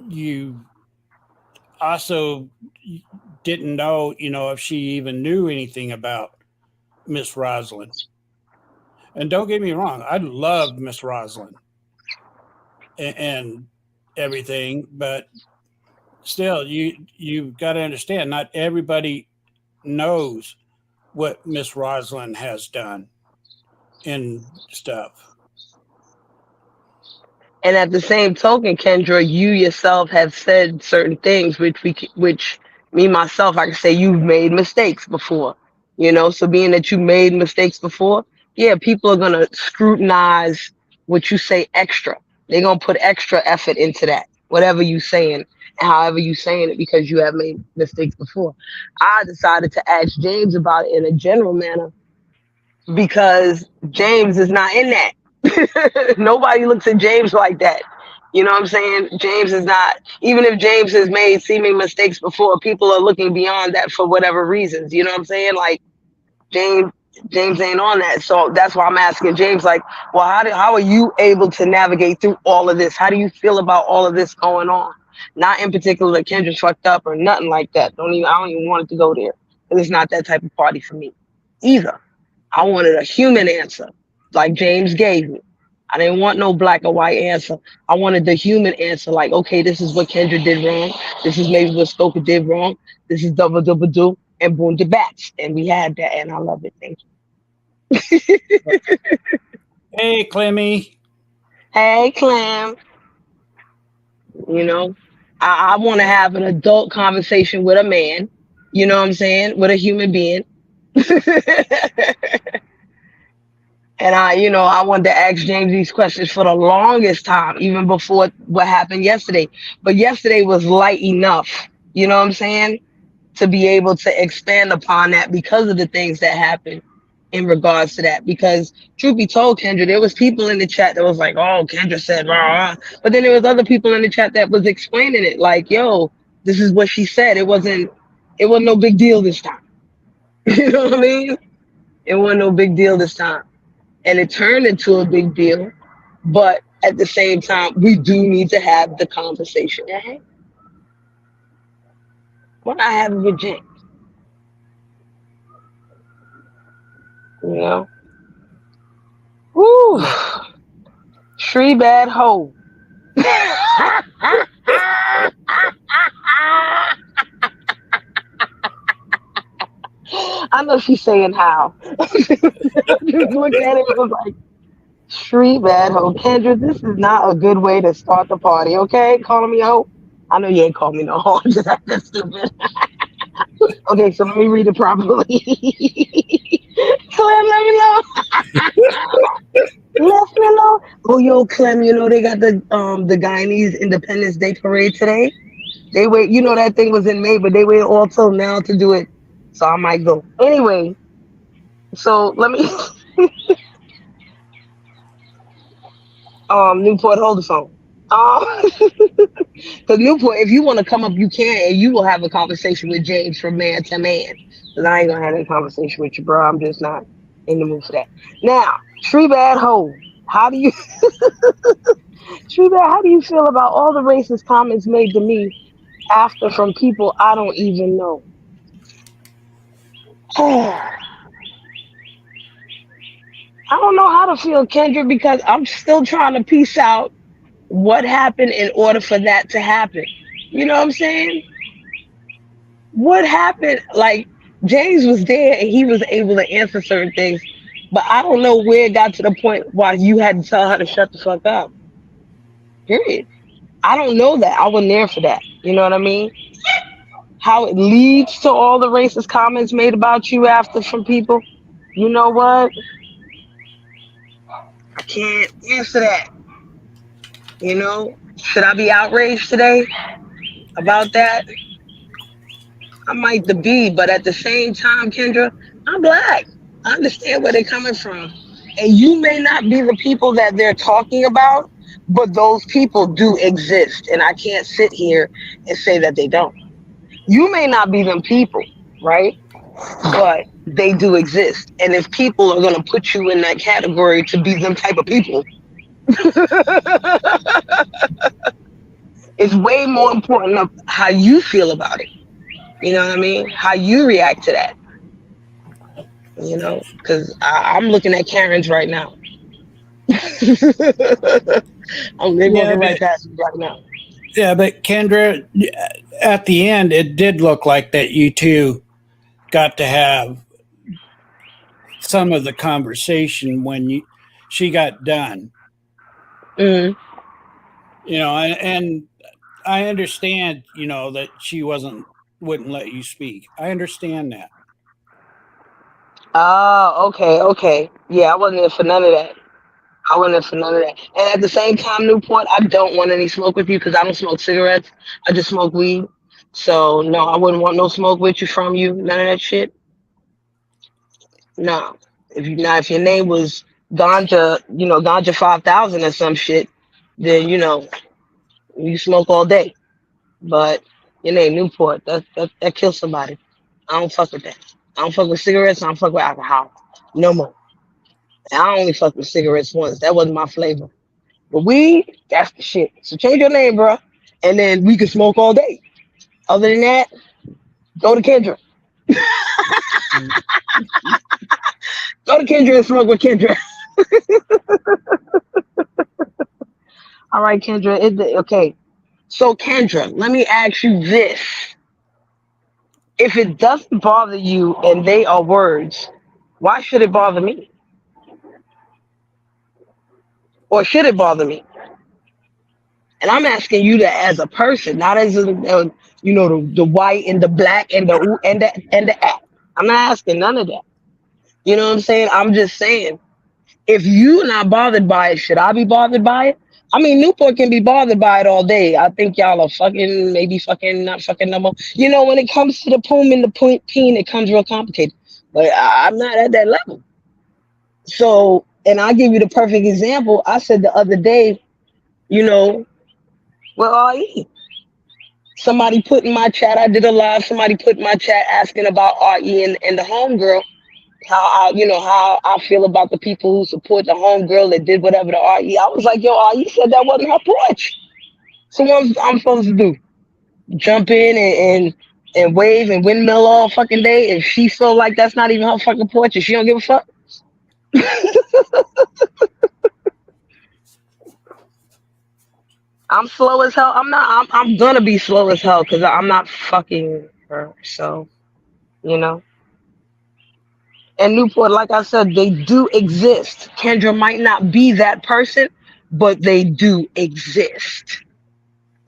you also didn't know, if she even knew anything about Miss Roslyn. And don't get me wrong, I love Miss Roslyn and everything, but still, you've got to understand, not everybody knows what Miss Roslyn has done and stuff. And at the same token, Kendra, you yourself have said certain things, which me myself, I can say you've made mistakes before. So being that you made mistakes before, yeah, people are gonna scrutinize what you say extra. They're gonna put extra effort into that, whatever you saying and however you saying it, because you have made mistakes before. I decided to ask James about it in a general manner because James is not in that. Nobody looks at James like that. You know what I'm saying? James is not, even if James has made seeming mistakes before, people are looking beyond that for whatever reasons. You know what I'm saying? Like James ain't on that. So that's why I'm asking James, like, well, how are you able to navigate through all of this? How do you feel about all of this going on? Not in particular that Kendra's fucked up or nothing like that. I don't even want it to go there. Because it's not that type of party for me either. I wanted a human answer, like James gave me. I didn't want no black or white answer. I wanted the human answer, like, okay, this is what Kendra did wrong. This is maybe what Stoker did wrong. This is double double do, and boom, the bats. And we had that, and I love it. Thank you. Hey, Clemmy. Hey, Clem. I want to have an adult conversation with a man. You know what I'm saying? With a human being. And I wanted to ask James these questions for the longest time, even before what happened yesterday. But yesterday was light enough, you know what I'm saying, to be able to expand upon that because of the things that happened in regards to that. Because truth be told, Kendra, there was people in the chat that was like, oh, Kendra said, rah, rah. But then there was other people in the chat that was explaining it like, yo, this is what she said. It wasn't no big deal this time. You know what I mean? It wasn't no big deal this time. And it turned into a big deal. But at the same time, we do need to have the conversation. Hey, why not have it with James? You know? Woo! Tree bad hoe. I know she's saying how. Just looked at it and was like, Street bad hoe. Kendra, this is not a good way to start the party, okay? Calling me a hoe. I know you ain't called me no hoe. I'm just acting stupid. Okay, so let me read it properly. Clem, let me know. Let me know. Oh, yo, Clem, you know they got the Guyanese Independence Day parade today. They wait. You know that thing was in May, but they wait all till now to do it. So I might go anyway. So let me. Newport, hold the phone. Because Newport, if you want to come up, you can, and you will have a conversation with James from man to man. Because I ain't gonna have any conversation with you, bro. I'm just not in the mood for that. Now, Tree Bad Ho, how do you, Tree Bad? How do you feel about all the racist comments made to me after from people I don't even know? I don't know how to feel, Kendra, because I'm still trying to piece out what happened in order for that to happen. You know what I'm saying? What happened? Like, James was there and he was able to answer certain things, but I don't know where it got to the point why you had to tell her to shut the fuck up. Period. I don't know that. I wasn't there for that. You know what I mean? How it leads to all the racist comments made about you after from people. You know what? I can't answer that. You know, should I be outraged today about that? I might be, but at the same time, Kendra, I'm black. I understand where they're coming from. And you may not be the people that they're talking about, but those people do exist. And I can't sit here and say that they don't. You may not be them people, right? But they do exist. And if people are going to put you in that category to be them type of people, it's way more important of how you feel about it. You know what I mean? How you react to that. You know, because I'm looking at Karen's right now. They're walking right past me right now. Yeah, but Kendra, at the end, it did look like that you two got to have some of the conversation when she got done. Mm. You know, and I understand, you know, that she wouldn't let you speak. I understand that. Oh, okay. Yeah, I wasn't in for none of that. And at the same time, Newport, I don't want any smoke with you because I don't smoke cigarettes. I just smoke weed. So no, I wouldn't want no smoke with you from you. None of that shit. No. If your name was Ganja, Ganja 5,000 or some shit, then you smoke all day. But your name Newport, that kills somebody. I don't fuck with that. I don't fuck with cigarettes. I don't fuck with alcohol. No more. And I only fuck with cigarettes once. That wasn't my flavor. But weed, that's the shit. So change your name, bro, and then we can smoke all day. Other than that, go to Kendra. Go to Kendra and smoke with Kendra. All right, Kendra. Okay. So, Kendra, let me ask you this. If it doesn't bother you and they are words, why should it bother me? Or should it bother me? And I'm asking you that as a person, not as the white and the black and the ooh and the act. I'm not asking none of that. You know what I'm saying? I'm just saying, if you're not bothered by it, should I be bothered by it? I mean, Newport can be bothered by it all day. I think y'all are fucking, maybe fucking, not fucking no more. You know, when it comes to the poom and the peen, it comes real complicated. But I'm not at that level. So, and I'll give you the perfect example. I said the other day, where are you? Somebody put in my chat, I did a live, somebody put in my chat asking about RE and the homegirl, how I feel about the people who support the homegirl that did whatever to RE. I was like, yo, RE said that wasn't her porch. So what I'm supposed to do? Jump in and wave and windmill all fucking day if she feel like that's not even her fucking porch and she don't give a fuck? I'm slow as hell. I'm not. I'm gonna be slow as hell because I'm not fucking her. So you know. And Newport, like I said, they do exist. Kendra might not be that person, but they do exist.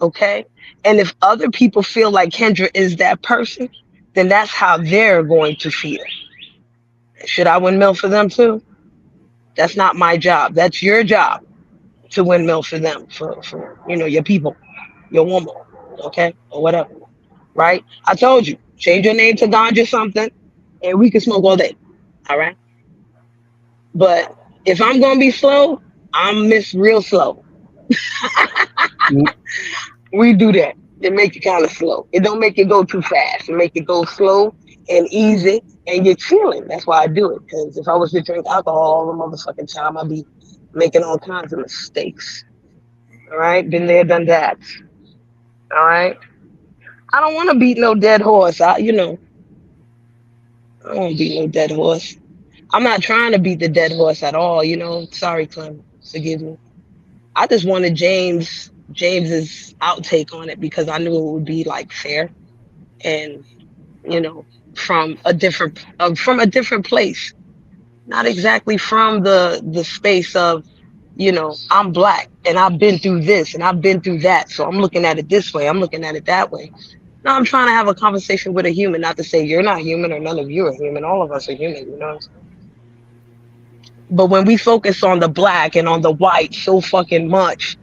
Okay. And if other people feel like Kendra is that person, then that's how they're going to feel. Should I windmill for them too? That's not my job. That's your job to windmill for them, for your people, your woman, okay, or whatever, right? I told you, change your name to Ganja something, and we can smoke all day, all right? But if I'm gonna be slow, I'm Miss Real Slow. We do that. It make you kind of slow. It don't make it go too fast. It make it go slow and easy, and you're chilling. That's why I do it. Because if I was to drink alcohol all the motherfucking time, I'd be making all kinds of mistakes. All right, been there, done that. All right. I don't want to beat no dead horse. I don't want to beat no dead horse. I'm not trying to beat the dead horse at all. Sorry, Clem. Forgive me. I just wanted James's outtake on it because I knew it would be like fair and you know from a different place, not exactly from the space of I'm black and I've been through this and I've been through that, so I'm looking at it this way, I'm looking at it that way. No, I'm trying to have a conversation with a human, not to say you're not human or none of you are human. All of us are human, you know what I'm saying? But when we focus on the black and on the white so fucking much,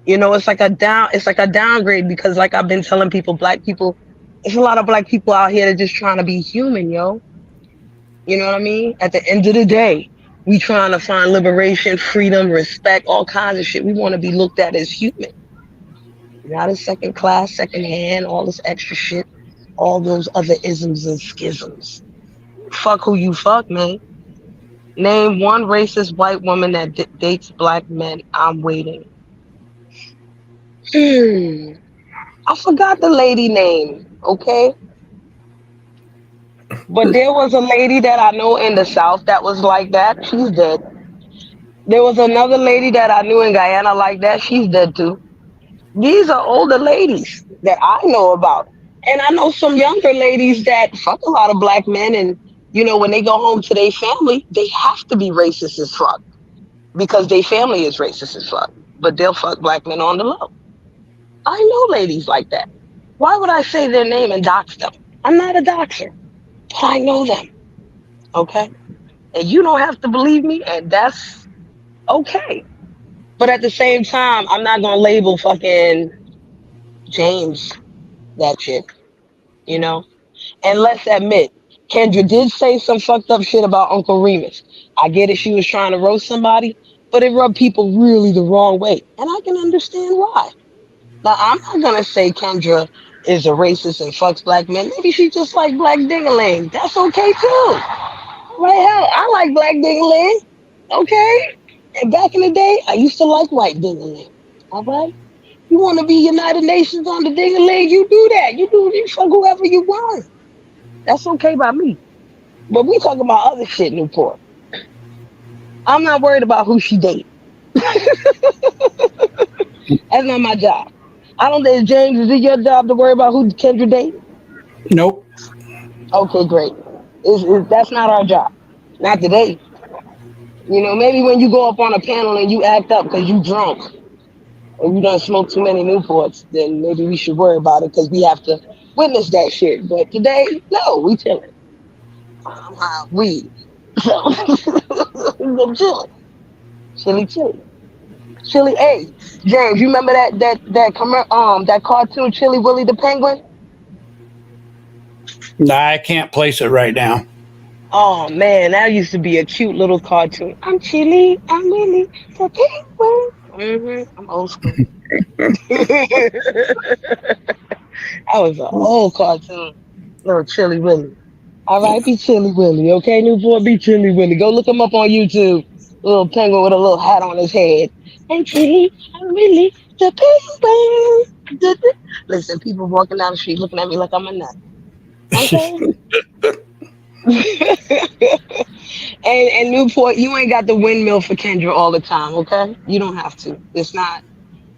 it's like a downgrade because like I've been telling people, black people, there's a lot of black people out here that just trying to be human, yo. You know what I mean? At the end of the day, we trying to find liberation, freedom, respect, all kinds of shit. We want to be looked at as human, not as second class, second hand, all this extra shit, all those other isms and schisms. Fuck who you fuck, man. Name one racist white woman that dates black men. I'm waiting. I forgot the lady name, okay? But there was a lady that I know in the South that was like that. She's dead. There was another lady that I knew in Guyana like that. She's dead too. These are older ladies that I know about. And I know some younger ladies that fuck a lot of black men. And, when they go home to their family, they have to be racist as fuck because their family is racist as fuck. But they'll fuck black men on the low. I know ladies like that. Why would I say their name and dox them? I'm not a doxer, but I know them. Okay? And you don't have to believe me, and that's okay. But at the same time, I'm not gonna label fucking James that chick, you know? And let's admit, Kendra did say some fucked up shit about Uncle Remus. I get it, she was trying to roast somebody, but it rubbed people really the wrong way. And I can understand why. Now, I'm not gonna say Kendra is a racist and fucks black men. Maybe she just like black dingaling. That's okay too. Right? Hell, I like black dingaling. Okay? And back in the day, I used to like white dingaling. All right? You want to be United Nations on the dingaling, you do that. You fuck whoever you want. That's okay by me. But we talking about other shit, Newport. I'm not worried about who she date. That's not my job. I don't think, James, is it your job to worry about who Kendra date? Nope. Okay, great. That's not our job. Not today. Maybe when you go up on a panel and you act up because you drunk or you don't smoke too many Newports, then maybe we should worry about it because we have to witness that shit. But today, no, we chilling. I'm high weed. So, I'm chilling. Chilly. Chili A. James, you remember that cartoon Chili Willy the Penguin? Nah, I can't place it right now. Oh man, that used to be a cute little cartoon. I'm Chili, I'm Willy the Penguin. I'm old school. That was an old cartoon. Little Chili Willy. All right, be Chili Willy, okay, new boy, be Chili Willy. Go look him up on YouTube. Little penguin with a little hat on his head. I'm Chili, I'm Willy the Penguin. Listen, people walking down the street looking at me like I'm a nut. Okay? And Newport, you ain't got the windmill for Kendra all the time, okay? You don't have to. It's not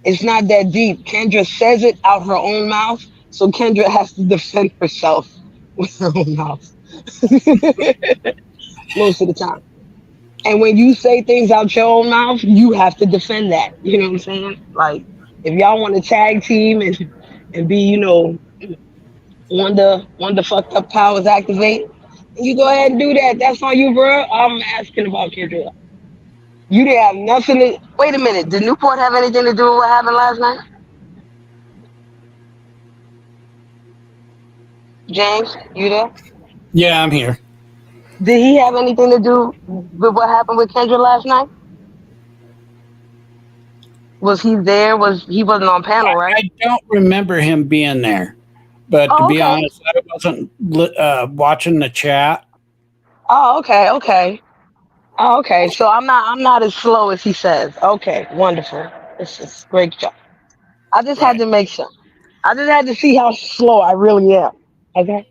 that deep. Kendra says it out her own mouth, so Kendra has to defend herself with her own mouth most of the time. And when you say things out your own mouth, you have to defend that. You know what I'm saying? Like if y'all want to tag team and be, when the fucked up powers activate, you go ahead and do that. That's on you, bro. I'm asking about Kendra. You didn't have nothing to. Wait a minute. Did Newport have anything to do with what happened last night? James, you there? Yeah, I'm here. Did he have anything to do with what happened with Kendra last night? Was he there? He wasn't on panel, right? I don't remember him being there, but to Oh, be okay. honest, I wasn't watching the chat. Oh, okay, okay. Oh, okay. So I'm not as slow as he says. Okay, wonderful. This is great job. I just had Right. to make sure. I just had to see how slow I really am. Okay.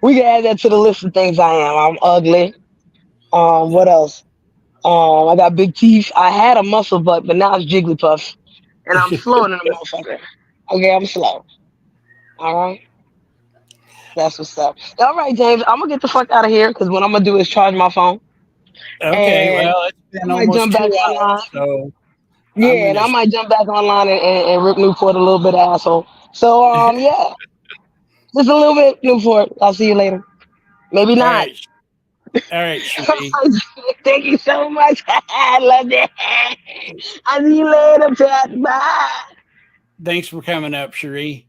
We can add that to the list of things I am. I'm ugly. What else? I got big teeth. I had a muscle butt, but now it's Jigglypuff, and I'm slower than a motherfucker. Okay, I'm slow. All right, that's what's up. All right, James, I'm gonna get the fuck out of here because what I'm gonna do is charge my phone, Okay, and well, it's I been might almost jump back 2 hours, online. so I'm Yeah, and gonna. I might jump back online and rip Newport a little bit asshole. So yeah, just a little bit Newport. I'll see you later. Maybe All not. right, all right, Cherie. Thank you so much. I love it. I'll see you later, chat. Bye. Thanks for coming up, Cherie.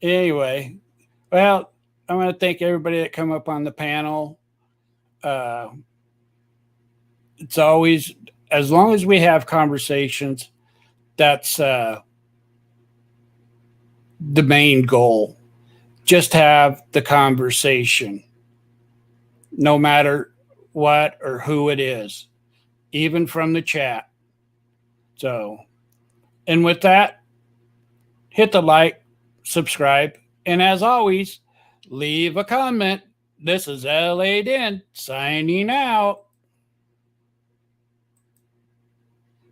Anyway, well, I want to thank everybody that come up on the panel. Uh, it's always, as long as we have conversations, that's the main goal. Just have the conversation, no matter what or who it is, even from the chat. So, and with that, hit the like, subscribe, and as always, leave a comment. This is LA Den signing out.